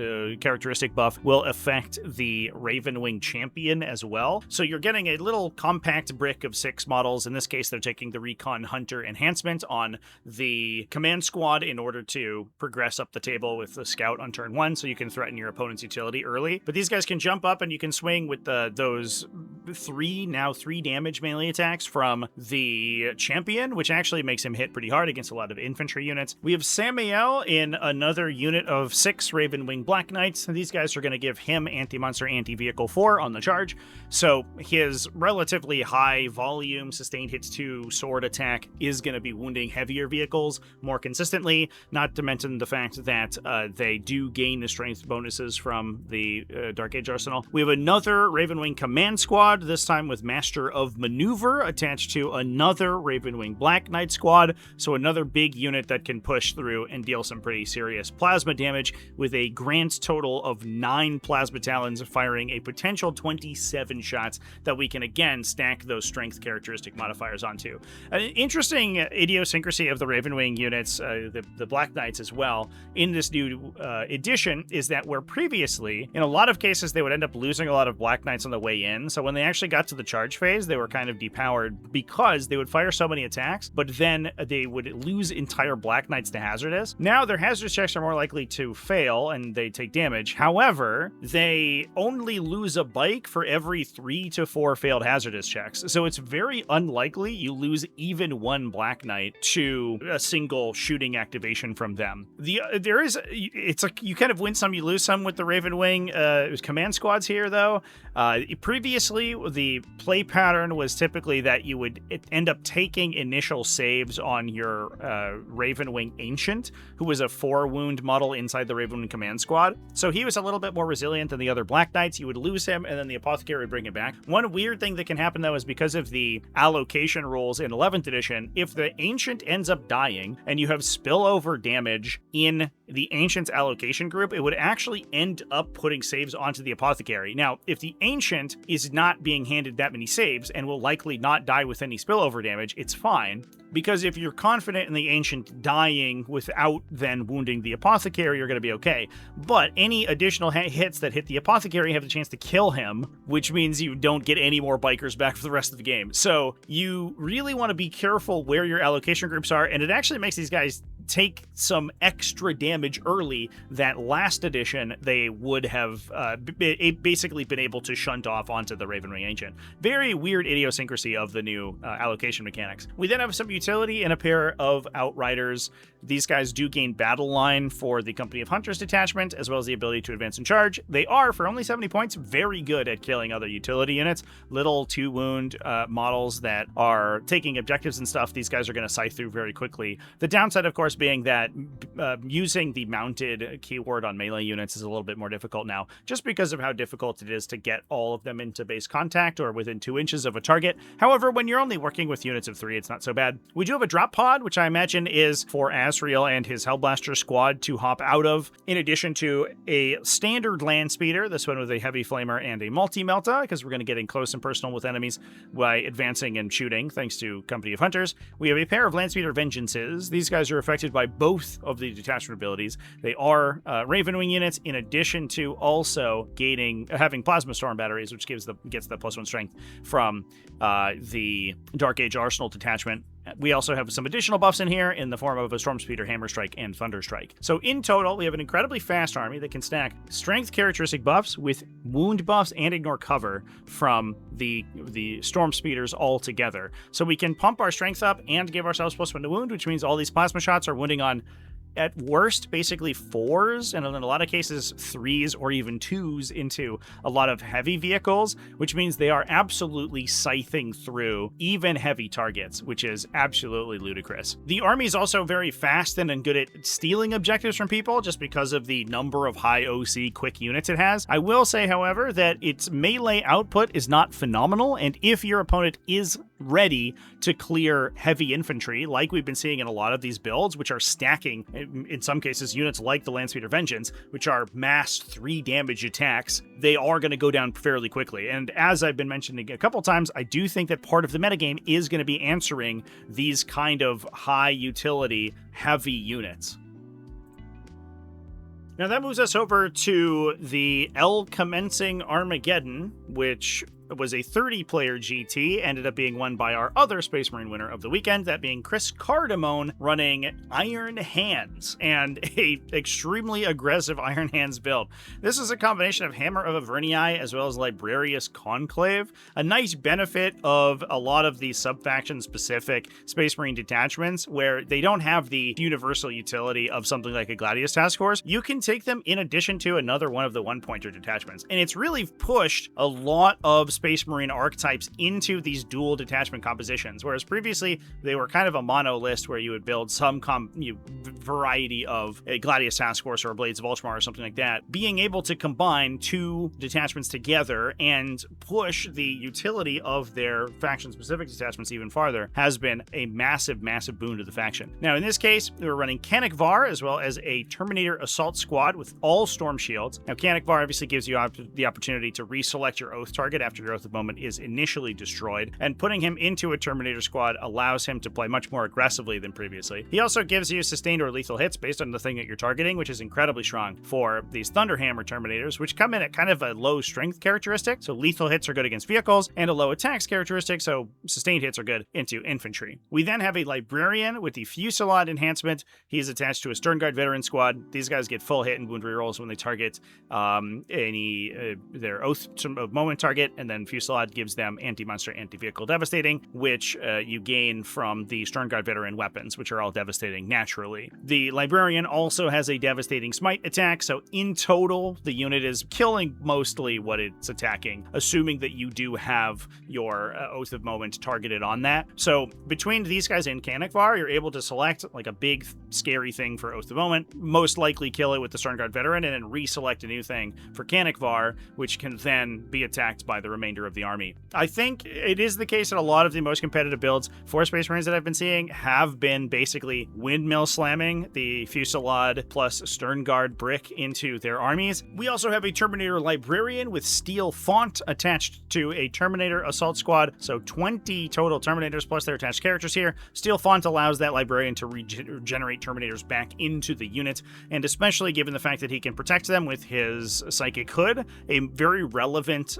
characteristic buff will affect the Raven Wing champion as well. So you're getting a little compact brick of 6 models. In this case, they're taking the Recon Hunter enhancement on the command squad in order to progress up the table with the scout on turn 1, so you can threaten your opponent's utility early. But these guys can jump up and you can swing with those 3 damage melee attacks from the champion, which actually makes him hit pretty hard against a lot of infantry units. We have Samael in another unit of 6 Raven Wing Black Knights. These guys are going to give him anti-monster, anti-vehicle 4 on the charge, so his relatively high volume sustained hits 2 sword attack is going to be wounding heavier vehicles more consistently, not to mention the fact that they do gain the strength bonuses from the Dark Age Arsenal. We have another Raven Wing command squad, this time with Master of Maneuver attached to another Raven Wing Black Knight squad, so another big unit that can push through and deal some pretty serious plasma damage with a grand total of 9 plasma talons firing a potential 27 shots that we can again stack those strength characteristic modifiers onto. An interesting idiosyncrasy of the Raven Wing units, the Black Knights as well, in this new edition is that where previously, in a lot of cases, they would end up losing a lot of Black Knights on the way in, so when they actually got to the charge phase, they were kind of depowered because they would fire so many attacks, but then they would lose entire Black Knights to hazardous. Now their hazardous checks are more likely to fail and they take damage. However, they only lose lose a bike for every 3 to 4 failed hazardous checks. So it's very unlikely you lose even one Black Knight to a single shooting activation from them. It's like you kind of win some, you lose some with the Raven Wing command squads here, though. Previously, the play pattern was typically that you would end up taking initial saves on your Ravenwing Ancient, who was a 4-wound model inside the Ravenwing command squad. So he was a little bit more resilient than the other Black Knights. You would lose him, and then the Apothecary would bring him back. One weird thing that can happen, though, is because of the allocation rules in 11th edition, if the Ancient ends up dying, and you have spillover damage in the Ancient's allocation group, it would actually end up putting saves onto the Apothecary. Now, if the Ancient is not being handed that many saves and will likely not die with any spillover damage, it's fine. Because if you're confident in the Ancient dying without then wounding the Apothecary, you're going to be okay. But any additional hits that hit the Apothecary have the chance to kill him, which means you don't get any more bikers back for the rest of the game. So you really want to be careful where your allocation groups are, and it actually makes these guys take some extra damage early that last edition they would have basically been able to shunt off onto the Ravenwing Ancient. Very weird idiosyncrasy of the new allocation mechanics. We then have some utility in a pair of Outriders. These guys do gain battle line for the Company of Hunters detachment, as well as the ability to advance and charge. They are, for only 70 points, very good at killing other utility units. Little 2-wound models that are taking objectives and stuff, these guys are going to scythe through very quickly. The downside, of course, being that using the mounted keyword on melee units is a little bit more difficult now, just because of how difficult it is to get all of them into base contact or within 2 inches of a target. However, when you're only working with units of 3, it's not so bad. We do have a drop pod, which I imagine is for Asriel and his Hellblaster squad to hop out of, in addition to a standard land speeder, this one with a heavy flamer and a multi-melta, because we're going to get in close and personal with enemies by advancing and shooting, thanks to Company of Hunters. We have a pair of land speeder vengeances. These guys are affected by both of the detachment abilities. They are Ravenwing units, in addition to also having Plasma Storm batteries, which gets the +1 strength from the Dark Age Arsenal detachment. We also have some additional buffs in here in the form of a Storm Speeder, Hammer Strike, and Thunder Strike. So in total, we have an incredibly fast army that can stack strength characteristic buffs with wound buffs and ignore cover from the Storm Speeders all together. So we can pump our strength up and give ourselves +1 to wound, which means all these plasma shots are wounding on, at worst, basically 4s, and in a lot of cases 3s or even 2s into a lot of heavy vehicles, which means they are absolutely scything through even heavy targets, which is absolutely ludicrous. The army is also very fast and good at stealing objectives from people, just because of the number of high OC quick units it has. I will say, however, that its melee output is not phenomenal, and if your opponent is ready to clear heavy infantry, like we've been seeing in a lot of these builds, which are stacking, in some cases, units like the Landspeeder Vengeance, which are mass 3 damage attacks, they are going to go down fairly quickly. And as I've been mentioning a couple times, I do think that part of the metagame is going to be answering these kind of high utility, heavy units. Now that moves us over to the El Commencing Armageddon, which was a 30-player GT, ended up being won by our other Space Marine winner of the weekend, that being Chris Cardamone running Iron Hands, and a extremely aggressive Iron Hands build. This is a combination of Hammer of Avernii as well as Librarius Conclave. A nice benefit of a lot of the sub-faction specific Space Marine detachments, where they don't have the universal utility of something like a Gladius Task Force, you can take them in addition to another one of the one-pointer detachments. And it's really pushed a lot of Space Marine archetypes into these dual detachment compositions, whereas previously they were kind of a mono list where you would build some variety of a Gladius Task Force or a Blades of Ultramar or something like that. Being able to combine 2 detachments together and push the utility of their faction-specific detachments even farther has been a massive, massive boon to the faction. Now, in this case, we were running Canik Var as well as a Terminator Assault Squad with all Storm Shields. Now, Canik Var obviously gives you the opportunity to reselect your Oath target after after your Oath of Moment is initially destroyed, and putting him into a Terminator squad allows him to play much more aggressively than previously. He also gives you sustained or lethal hits based on the thing that you're targeting, which is incredibly strong for these Thunderhammer Terminators, which come in at kind of a low strength characteristic, so lethal hits are good against vehicles, and a low attacks characteristic, so sustained hits are good into infantry. We then have a Librarian with the Fusillade enhancement. He is attached to a Sternguard veteran squad. These guys get full hit and wound rerolls when they target their Oath of Moment target, and then Fusillade gives them anti-monster, anti-vehicle devastating, which you gain from the Sternguard veteran weapons, which are all devastating naturally. The Librarian also has a devastating smite attack, so in total, the unit is killing mostly what it's attacking, assuming that you do have your Oath of Moment targeted on that. So between these guys and Canicvar, you're able to select like a big scary thing for Oath of Moment, most likely kill it with the Sternguard veteran, and then reselect a new thing for Canicvar, which can then be attacked by the remainder of the army. I think it is the case that a lot of the most competitive builds for Space Marines that I've been seeing have been basically windmill slamming the Fusillade plus Sternguard brick into their armies. We also have a Terminator Librarian with Steel Font attached to a Terminator Assault Squad, so 20 total Terminators plus their attached characters here. Steel Font allows that Librarian to regenerate Terminators back into the unit, and especially given the fact that he can protect them with his Psychic Hood, a very relevant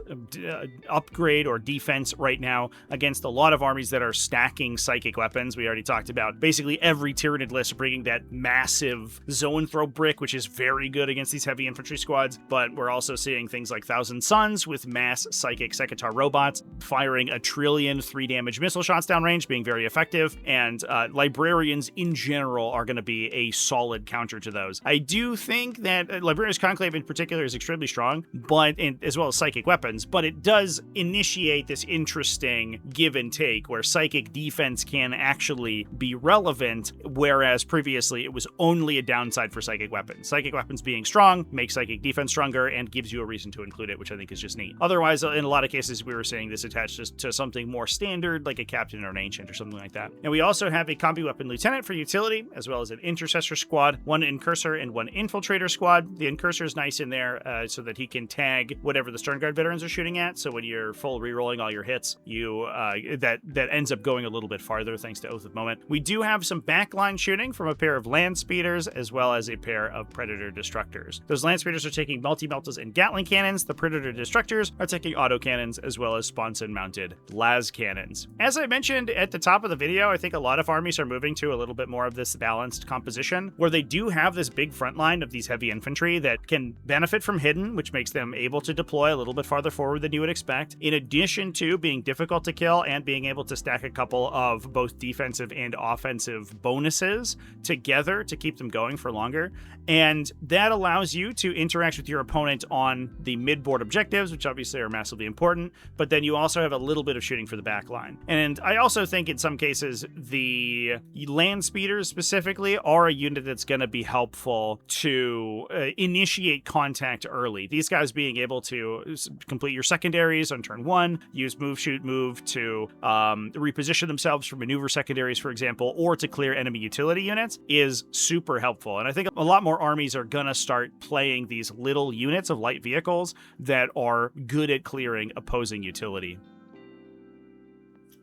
upgrade or defense right now against a lot of armies that are stacking psychic weapons. We already talked about basically every Tyranid list bringing that massive zone throw brick, which is very good against these heavy infantry squads, but we're also seeing things like Thousand Suns with mass psychic Sekitar robots firing 1 trillion 3-damage missile shots downrange, being very effective, and Librarians in general are going to be a solid counter to those. I do think that Librarian's Conclave in particular is extremely strong, but as well as psychic weapons, but it does initiate this interesting give and take where psychic defense can actually be relevant, whereas previously it was only a downside for psychic weapons. Psychic weapons being strong makes psychic defense stronger and gives you a reason to include it, which I think is just neat. Otherwise, in a lot of cases, we were seeing this attached to something more standard, like a captain or an ancient or something like that. And we also have a combi weapon lieutenant for utility, as well as an intercessor squad, 1 incursor and 1 infiltrator squad. The incursor is nice in there so that he can tag whatever the Sternguard veterans are shooting at. So when you're full rerolling all your hits, you that ends up going a little bit farther thanks to Oath of Moment. We do have some backline shooting from a pair of land speeders as well as a pair of predator destructors. Those land speeders are taking multi-meltas and Gatling cannons. The predator destructors are taking auto cannons as well as sponson mounted las cannons. As I mentioned at the top of the video, I think a lot of armies are moving to a little bit more of this balanced composition where they do have this big front line of these heavy infantry that can benefit from hidden, which makes them able to deploy a little bit farther forward than you would expect, in addition to being difficult to kill and being able to stack a couple of both defensive and offensive bonuses together to keep them going for longer. And that allows you to interact with your opponent on the mid-board objectives, which obviously are massively important, but then you also have a little bit of shooting for the back line. And I also think in some cases, the land speeders specifically are a unit that's going to be helpful to initiate contact early. These guys being able to complete your secondaries on turn 1, use move, shoot, move to reposition themselves for maneuver secondaries, for example, or to clear enemy utility units is super helpful. And I think a lot more armies are going to start playing these little units of light vehicles that are good at clearing opposing utility.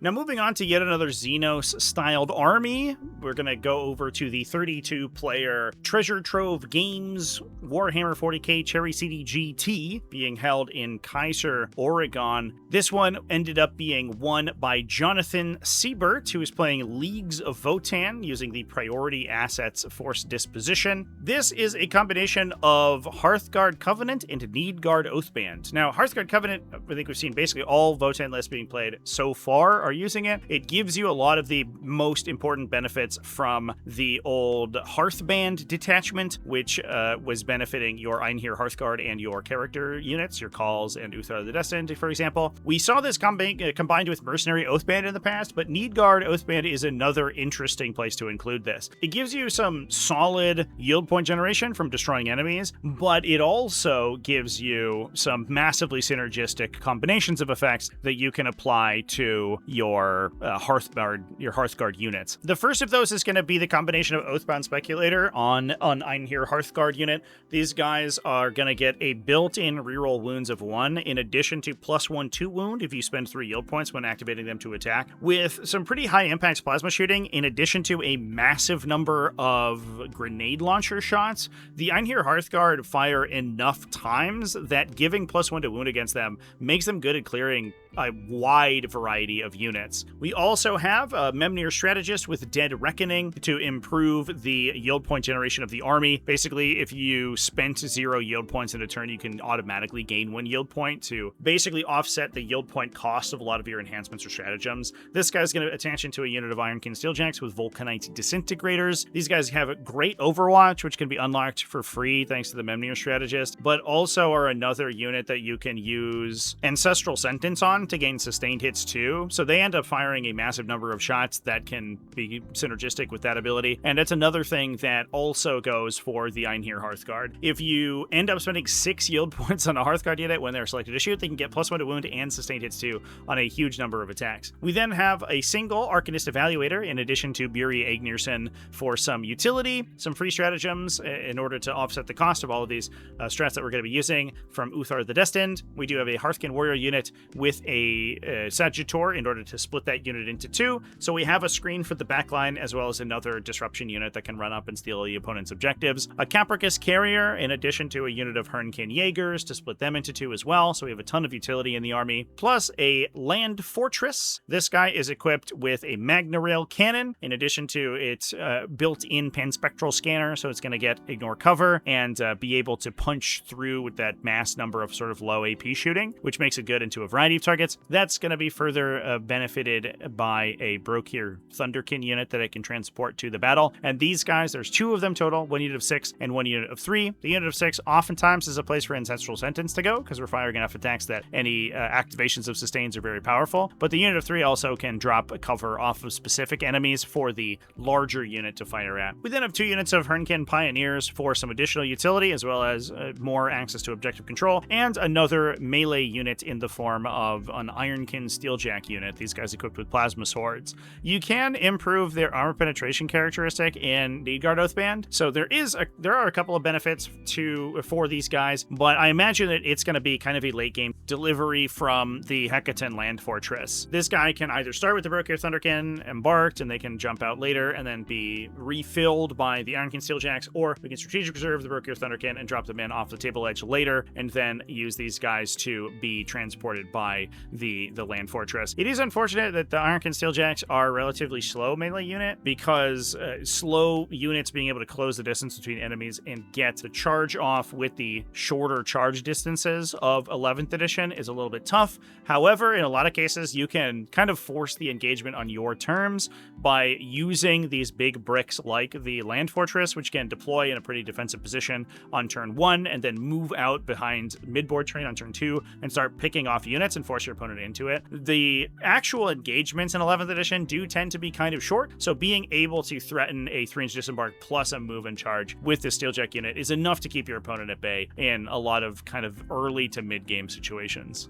Now, moving on to yet another Xenos-styled army, we're going to go over to the 32-player Treasure Trove Games Warhammer 40k Cherry City GT being held in Kaiser, Oregon. This one ended up being won by Jonathan Siebert, who is playing Leagues of Votann using the Priority Assets Force Disposition. This is a combination of Hearthguard Covenant and Needguard Oathband. Now, Hearthguard Covenant, I think we've seen basically all Votann lists being played so far are using it. It gives you a lot of the most important benefits from the old Hearthband detachment, which was benefiting your Einhir Hearthguard and your character units, your Calls and Uthar the Destined, for example. We saw this combined with Mercenary Oathband in the past, but Needguard Oathband is another interesting place to include this. It gives you some solid yield point generation from destroying enemies, but it also gives you some massively synergistic combinations of effects that you can apply to your Hearthguard units. The first of those is going to be the combination of Oathbound Speculator on Einhir Hearthguard unit. These guys are going to get a built-in reroll wounds of 1 in addition to +1 to wound if you spend 3 yield points when activating them to attack, with some pretty high impact plasma shooting in addition to a massive number of grenade launcher shots. The Einhir Hearthguard fire enough times that giving +1 to wound against them makes them good at clearing a wide variety of units. We also have a Memnir Strategist with Dead Reckoning to improve the yield point generation of the army. Basically, if you spent 0 yield points in a turn, you can automatically gain 1 yield point to basically offset the yield point cost of a lot of your enhancements or stratagems. This guy's going to attach into a unit of Ironkin Steeljacks with Vulcanite Disintegrators. These guys have a great Overwatch, which can be unlocked for free thanks to the Memnir Strategist, but also are another unit that you can use Ancestral Sentence on to gain sustained hits too. So they end up firing a massive number of shots that can be synergistic with that ability. And that's another thing that also goes for the Einhir Hearthguard. If you end up spending 6 yield points on a Hearthguard unit when they're selected to shoot, they can get +1 to wound and sustained hits too on a huge number of attacks. We then have a single Arcanist Evaluator in addition to Buri Agnirson for some utility, some free stratagems in order to offset the cost of all of these strats that we're going to be using. From Uthar the Destined, we do have a Hearthkin Warrior unit with a Sagittor in order to split that unit into 2. So we have a screen for the backline as well as another disruption unit that can run up and steal the opponent's objectives. A Capricus Carrier in addition to a unit of Hernkin Jaegers to split them into 2 as well. So we have a ton of utility in the army. Plus a Land Fortress. This guy is equipped with a Magna Rail Cannon in addition to its built-in Panspectral Scanner. So it's going to get Ignore Cover and be able to punch through with that mass number of sort of low AP shooting, which makes it good into a variety of targets. That's going to be further benefited by a Brokir Thunderkin unit that it can transport to the battle. And these guys, there's 2 of them total, 1 unit of 6 and 1 unit of 3. The unit of 6 oftentimes is a place for Ancestral Sentence to go because we're firing enough attacks that any activations of sustains are very powerful. But the unit of 3 also can drop a cover off of specific enemies for the larger unit to fire at. We then have 2 units of Hernkin Pioneers for some additional utility as well as more access to objective control, and another melee unit in the form of an Ironkin Steeljack unit. These guys equipped with Plasma Swords. You can improve their armor penetration characteristic in Needguard Oathband, so there are a couple of benefits for these guys, but I imagine that it's going to be kind of a late game delivery from the Hecatan Land Fortress. This guy can either start with the Brokir Thunderkin embarked and they can jump out later and then be refilled by the Ironkin Steeljacks, or we can strategic reserve the Brokir Thunderkin and drop them in off the table edge later and then use these guys to be transported by the Land Fortress. It is unfortunate that the Ironkin Steeljacks are a relatively slow melee unit because slow units being able to close the distance between enemies and get the charge off with the shorter charge distances of 11th edition is a little bit tough. However, in a lot of cases, you can kind of force the engagement on your terms by using these big bricks like the Land Fortress, which can deploy in a pretty defensive position on turn 1 and then move out behind midboard terrain on turn 2 and start picking off units and force your opponent into it. The actual engagements in 11th edition do tend to be kind of short, so being able to threaten a 3-inch disembark plus a move and charge with the Steeljack unit is enough to keep your opponent at bay in a lot of kind of early to mid-game situations.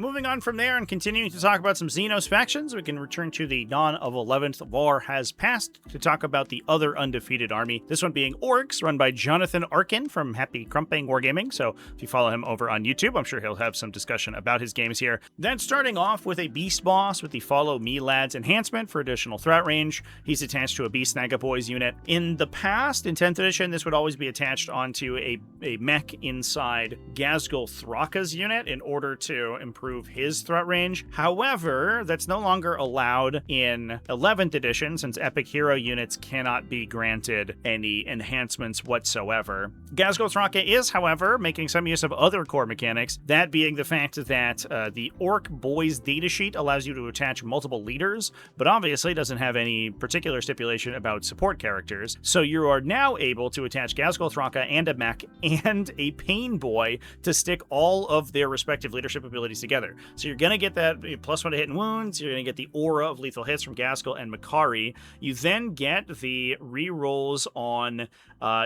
Moving on from there and continuing to talk about some Xenos factions, we can return to the dawn of 11th War Has Passed to talk about the other undefeated army. This one being Orks, run by Jonathan Arkin from Happy Crumping Wargaming. So if you follow him over on YouTube, I'm sure he'll have some discussion about his games here. Then starting off with a Beast Boss with the Follow Me Lads enhancement for additional threat range. He's attached to a Beast Nagaboys unit. In the past, in 10th edition, this would always be attached onto a mech inside Ghazghkull Thraka's unit in order to improve his threat range. However, that's no longer allowed in 11th edition since epic hero units cannot be granted any enhancements whatsoever. Ghazghkull Thraka is, however, making some use of other core mechanics, that being the fact that the Orc Boys datasheet allows you to attach multiple leaders, but obviously doesn't have any particular stipulation about support characters. So you are now able to attach Ghazghkull Thraka and a mech and a Pain Boy to stick all of their respective leadership abilities together. So you're going to get that +1 to hit and wounds, you're going to get the aura of lethal hits from Ghazghkull and Makari. You then get the rerolls on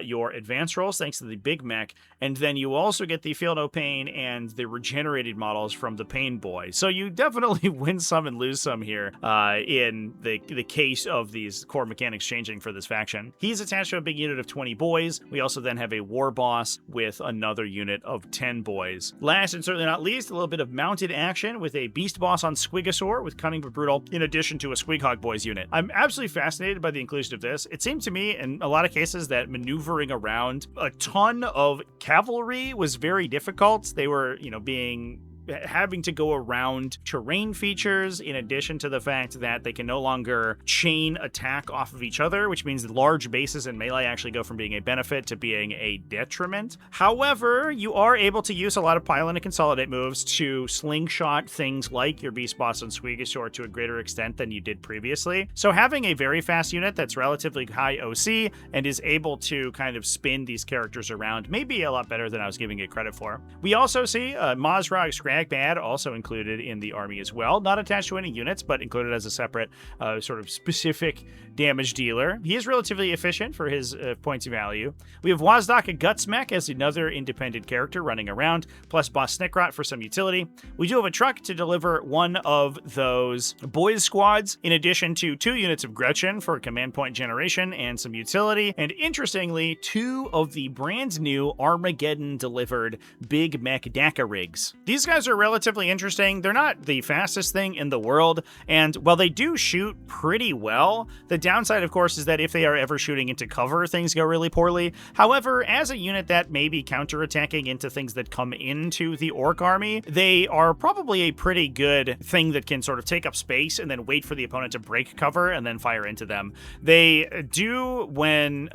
your advanced rolls thanks to the Big Mech, and then you also get the Feel No Pain and the regenerated models from the Pain Boy. So you definitely win some and lose some here in the case of these core mechanics changing for this faction. He's attached to a big unit of 20 boys. We also then have a war boss with another unit of 10 boys. Last and certainly not least, a little bit of mounted action with a beast boss on Squigosaur with Cunning but Brutal, in addition to a Squighog Boys unit. I'm absolutely fascinated by the inclusion of this. It seemed to me in a lot of cases that maneuvering around a ton of cavalry was very difficult. They were, having to go around terrain features, in addition to the fact that they can no longer chain attack off of each other, which means large bases in melee actually go from being a benefit to being a detriment. However, you are able to use a lot of pile-in and consolidate moves to slingshot things like your Beast Boss and Squigosaur to a greater extent than you did previously. So having a very fast unit that's relatively high OC and is able to kind of spin these characters around may be a lot better than I was giving it credit for. We also see Mazrag Scragbad also included in the army as well, not attached to any units, but included as a separate sort of specific damage dealer. He is relatively efficient for his points of value. We have Wazdaka Gutsmech as another independent character running around, plus Boss Snickrot for some utility. We do have a truck to deliver one of those boys squads, in addition to 2 units of Gretchen for command point generation and some utility, and interestingly, 2 of the brand new Armageddon delivered Big Mech Daka rigs. These guys are relatively interesting. They're not the fastest thing in the world, and while they do shoot pretty well, the downside, of course, is that if they are ever shooting into cover, things go really poorly. However, as a unit that may be counterattacking into things that come into the Ork army, they are probably a pretty good thing that can sort of take up space and then wait for the opponent to break cover and then fire into them. They do, when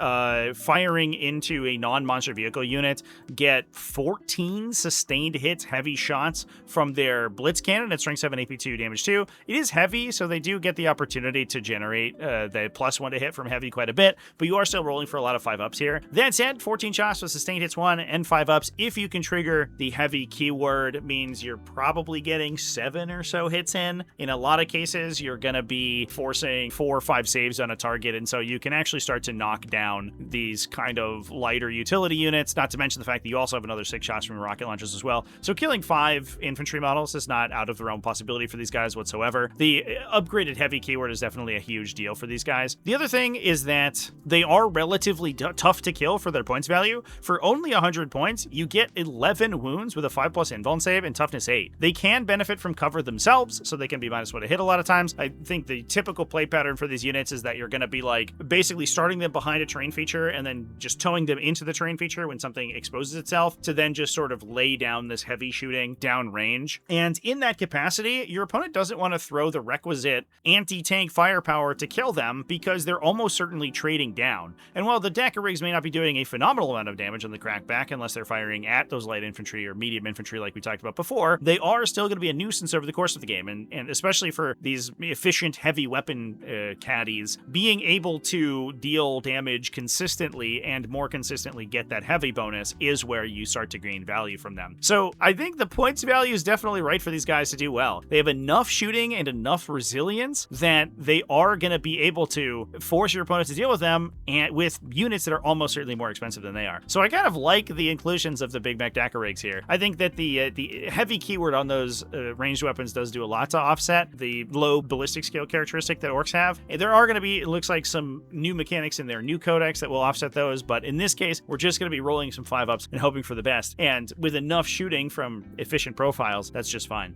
firing into a non-monster vehicle unit, get 14 sustained hits, heavy shots from their Blitz Cannon at Strength 7 AP2 damage 2. It is heavy, so they do get the opportunity to generate the +1 to hit from heavy quite a bit, but you are still rolling for a lot of 5-ups here. That said, 14 shots with sustained hits 1 and 5-ups. If you can trigger the heavy keyword, means you're probably getting 7 or so hits in. In a lot of cases, you're going to be forcing 4 or 5 saves on a target, and so you can actually start to knock down these kind of lighter utility units, not to mention the fact that you also have another 6 shots from rocket launchers as well. So killing 5 infantry models is not out of the realm of possibility for these guys whatsoever. The upgraded heavy keyword is definitely a huge deal for these guys. The other thing is that they are relatively tough to kill for their points value. For only 100 points, you get 11 wounds with a 5+ invuln save and toughness 8. They can benefit from cover themselves, so they can be -1 to hit a lot of times. I think the typical play pattern for these units is that you're going to be like basically starting them behind a terrain feature and then just towing them into the terrain feature when something exposes itself to then just sort of lay down this heavy shooting down range. And in that capacity, your opponent doesn't want to throw the requisite anti-tank firepower to kill them because they're almost certainly trading down. And while the Daka rigs may not be doing a phenomenal amount of damage on the crackback unless they're firing at those light infantry or medium infantry like we talked about before, they are still going to be a nuisance over the course of the game. And especially for these efficient heavy weapon caddies, being able to deal damage consistently and more consistently get that heavy bonus is where you start to gain value from them. So I think the points value is definitely right for these guys to do well. They have enough shooting and enough resilience that they are going to be able to force your opponent to deal with them and with units that are almost certainly more expensive than they are. So I kind of like the inclusions of the Big Mech Daka rigs here. I think that the heavy keyword on those ranged weapons does do a lot to offset the low ballistic skill characteristic that Orks have. There are going to be, it looks like, some new mechanics in their new codex that will offset those, but in this case, we're just going to be rolling some 5-ups and hoping for the best. And with enough shooting from efficient profiles, that's just fine.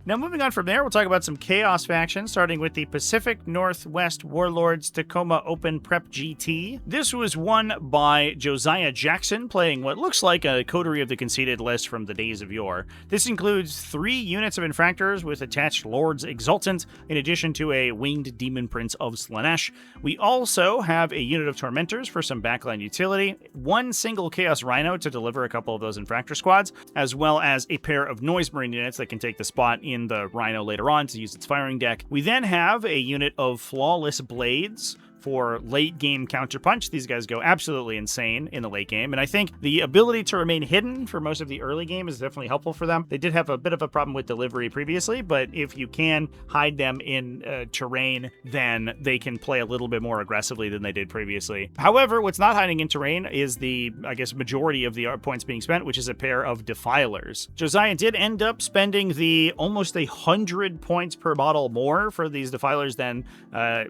Now, moving on from there, we'll talk about some Chaos factions, starting with the Pacific Northwest Warlords Tacoma Open Prep GT. This was won by Josiah Jackson, playing what looks like a coterie of the conceded list from the days of yore. This includes 3 units of Infractors with attached Lords Exultant, in addition to a Winged Demon Prince of Slanesh. We also have a unit of Tormentors for some backline utility, 1 single Chaos Rhino to deliver a couple of those Infractor squads, as well as a pair of Noise Marine units that can take the spot in the Rhino later on to use its firing deck. We then have a unit of Flawless Blades for late game counterpunch. These guys go absolutely insane in the late game, and I think the ability to remain hidden for most of the early game is definitely helpful for them. They did have a bit of a problem with delivery previously, but if you can hide them in terrain, then they can play a little bit more aggressively than they did previously. However, what's not hiding in terrain is the, I guess, majority of the points being spent, which is a pair of Defilers. Josiah did end up spending the almost 100 points per model more for these Defilers than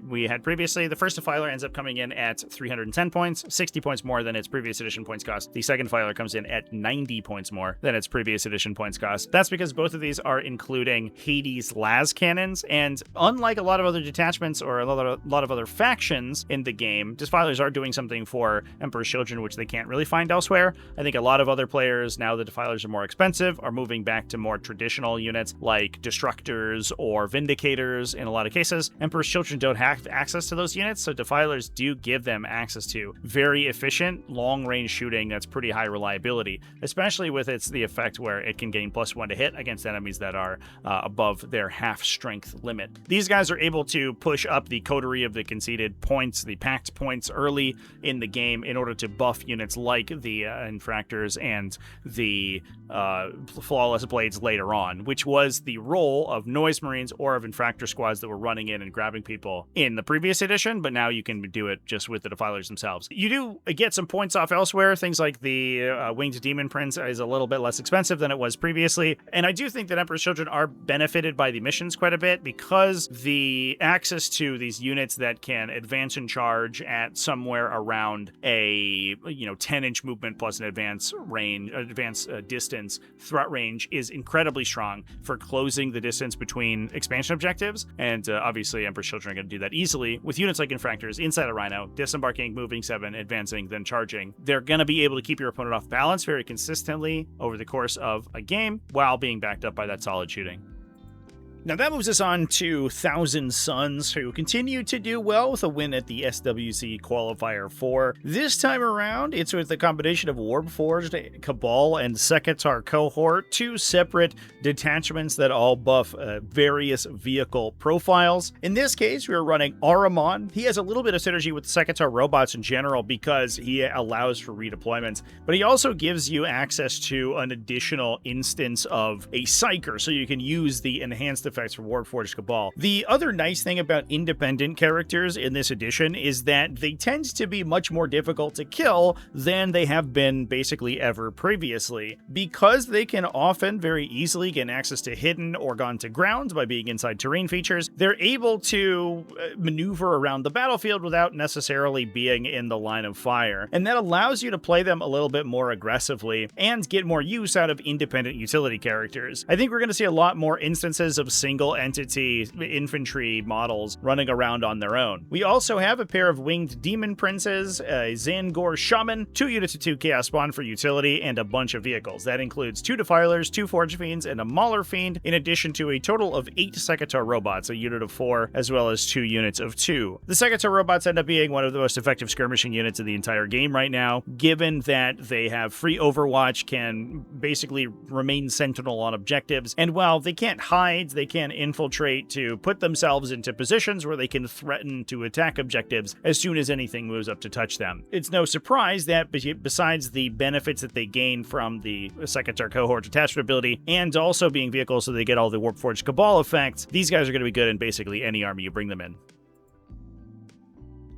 we had previously. The first Defiler ends up coming in at 310 points, 60 points more than its previous edition points cost. The second Defiler comes in at 90 points more than its previous edition points cost. That's because both of these are including Hades las cannons, and unlike a lot of other detachments or a lot of other factions in the game, Defilers are doing something for Emperor's Children which they can't really find elsewhere. I think a lot of other players, now that Defilers are more expensive, are moving back to more traditional units like Destructors or Vindicators in a lot of cases. Emperor's Children don't have access to those units, so Defilers do give them access to very efficient, long-range shooting that's pretty high reliability, especially with the effect where it can gain +1 to hit against enemies that are above their half-strength limit. These guys are able to push up the coterie of the conceded points, the packed points early in the game in order to buff units like the Infractors and the Flawless Blades later on, which was the role of Noise Marines or of Infractor squads that were running in and grabbing people in the previous edition, but now you can do it just with the Defilers themselves. You do get some points off elsewhere. Things like the Winged Demon Prince is a little bit less expensive than it was previously, and I do think that Emperor's Children are benefited by the missions quite a bit because the access to these units that can advance and charge at somewhere around a 10-inch movement plus an advance distance threat range is incredibly strong for closing the distance between expansion objectives, and obviously Emperor's Children are going to do that easily with units like Infractors inside a Rhino, disembarking, moving 7, advancing, then charging. They're going to be able to keep your opponent off balance very consistently over the course of a game while being backed up by that solid shooting. Now that moves us on to Thousand Suns, who continue to do well with a win at the SWC Qualifier 4. This time around, it's with a combination of Warpforged, Cabal, and Sekitar Cohort, two separate detachments that all buff various vehicle profiles. In this case, we're running Ahriman. He has a little bit of synergy with Sekitar robots in general because he allows for redeployments, but he also gives you access to an additional instance of a Psyker, so you can use the enhanced effects for Warpforged Cabal. The other nice thing about independent characters in this edition is that they tend to be much more difficult to kill than they have been basically ever previously. Because they can often very easily gain access to hidden or gone to ground by being inside terrain features, they're able to maneuver around the battlefield without necessarily being in the line of fire. And that allows you to play them a little bit more aggressively and get more use out of independent utility characters. I think we're going to see a lot more instances of single entity infantry models running around on their own. We also have a pair of Winged Demon Princes, a Zangor Shaman, 2 units of 2 Chaos Spawn for utility, and a bunch of vehicles. That includes 2 Defilers, 2 Forge Fiends, and a Mauler Fiend, in addition to a total of 8 Sekitar robots, a unit of 4, as well as 2 units of 2. The Sekitar robots end up being one of the most effective skirmishing units in the entire game right now, given that they have free overwatch, can basically remain sentinel on objectives, and while they can't hide, they can infiltrate to put themselves into positions where they can threaten to attack objectives as soon as anything moves up to touch them. It's no surprise that besides the benefits that they gain from the Sekitar Cohort attachment ability and also being vehicles so they get all the Warpforged Cabal effects, these guys are going to be good in basically any army you bring them in.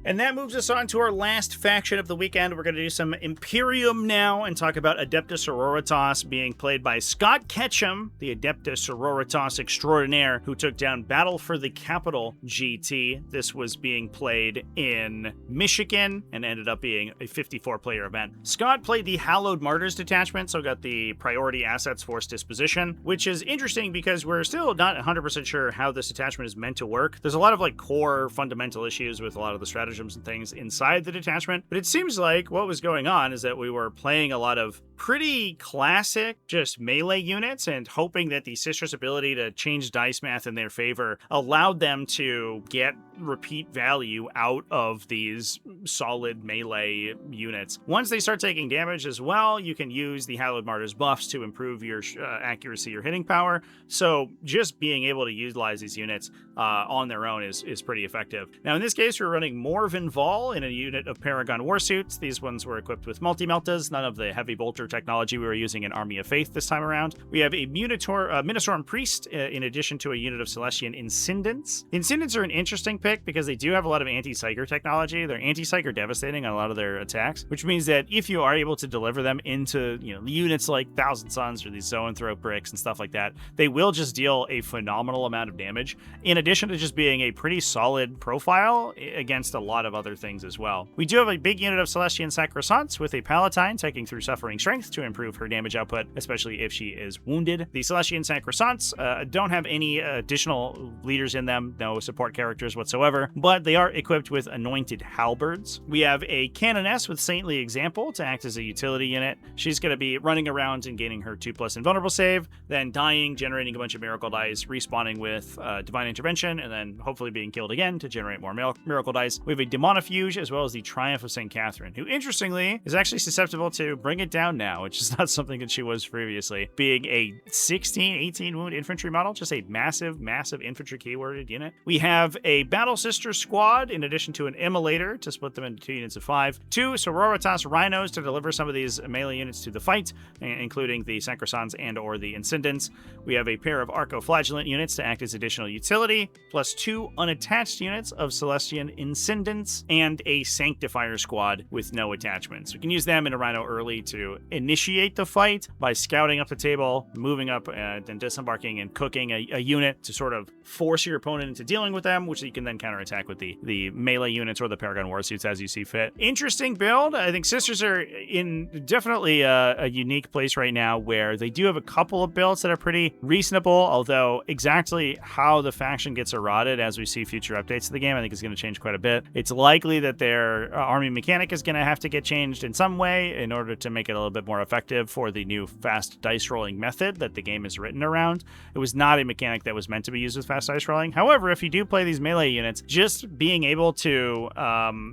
And that moves us on to our last faction of the weekend. We're going to do some Imperium now and talk about Adepta Sororitas being played by Scott Ketchum, the Adepta Sororitas extraordinaire, who took down Battle for the Capital GT. This was being played in Michigan and ended up being a 54-player event. Scott played the Hallowed Martyrs detachment, so got the Priority Assets Force Disposition, which is interesting because we're still not 100% sure how this detachment is meant to work. There's a lot of core fundamental issues with a lot of the strategies and things inside the detachment, but it seems like what was going on is that we were playing a lot of pretty classic just melee units and hoping that the Sister's ability to change dice math in their favor allowed them to get repeat value out of these solid melee units. Once they start taking damage as well, you can use the Hallowed Martyrs buffs to improve your accuracy or hitting power, so just being able to utilize these units on their own is pretty effective. Now in this case, we're running more Dwarven Vol in a unit of Paragon Warsuits. These ones were equipped with multi-meltas, none of the heavy bolter technology we were using in Army of Faith this time around. We have a Minosauron Priest in addition to a unit of Celestian Incendents. The Incendents are an interesting pick because they do have a lot of anti-psyker technology. They're anti-psyker devastating on a lot of their attacks, which means that if you are able to deliver them into, units like Thousand Suns or these Zoanthrope bricks and stuff like that, they will just deal a phenomenal amount of damage, in addition to just being a pretty solid profile against a lot of other things as well. We do have a big unit of Celestian Sacrosancts with a Palatine taking through Suffering Strength to improve her damage output, especially if she is wounded. The Celestian Sacrosancts don't have any additional leaders in them, no support characters whatsoever, but they are equipped with Anointed Halberds. We have a Canoness with Saintly Example to act as a utility unit. She's going to be running around and gaining her 2+ invulnerable save, then dying, generating a bunch of miracle dice, respawning with Divine Intervention, and then hopefully being killed again to generate more miracle dice. We have a Demonofuge as well as the Triumph of St. Catherine, who interestingly is actually susceptible to Bring It Down now, which is not something that she was previously. Being a 16, 18 wound infantry model, just a massive infantry keyworded unit. We have a Battle Sister squad in addition to an Immolator to split them into 2 units of 5. 2 Sororitas Rhinos to deliver some of these melee units to the fight, including the Sacrosancts and or the Incendents. We have a pair of Arcoflagellant units to act as additional utility, plus 2 unattached units of Celestian Incendents, and a Sanctifier squad with no attachments. We can use them in a Rhino early to initiate the fight by scouting up the table, moving up and disembarking and cooking a unit to sort of force your opponent into dealing with them, which you can then counterattack with the melee units or the Paragon Warsuits as you see fit. Interesting build. I think Sisters are in definitely a unique place right now where they do have a couple of builds that are pretty reasonable, although exactly how the faction gets eroded as we see future updates to the game, I think is going to change quite a bit. It's likely that their army mechanic is going to have to get changed in some way in order to make it a little bit more effective for the new fast dice rolling method that the game is written around. It was not a mechanic that was meant to be used with fast dice rolling. However, if you do play these melee units, just being able to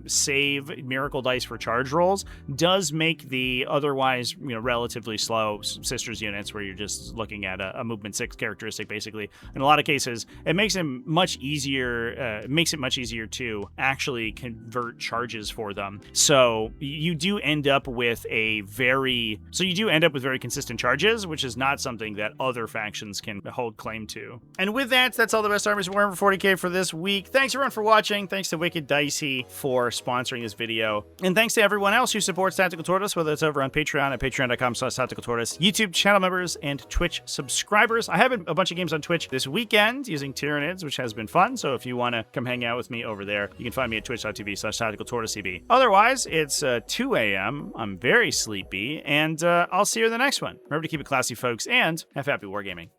save miracle dice for charge rolls does make the otherwise relatively slow Sisters units, where you're just looking at a movement 6 characteristic basically, in a lot of cases it makes it much easier to actually convert charges for them. So you do end up with very consistent charges, which is not something that other factions can hold claim to. And with that, that's all the best armies of Warhammer 40k for this week. Thanks everyone for watching. Thanks to Wicked Dicey for sponsoring this video. And thanks to everyone else who supports Tactical Tortoise, whether it's over on Patreon at patreon.com/TacticalTortoise, YouTube channel members, and Twitch subscribers. I have a bunch of games on Twitch this weekend using Tyranids, which has been fun. So if you want to come hang out with me over there, you can find me at twitch.tv/TacticalTortoiseCB. Otherwise, it's 2 a.m. I'm very sleepy, and I'll see you in the next one. Remember to keep it classy, folks, and have happy wargaming.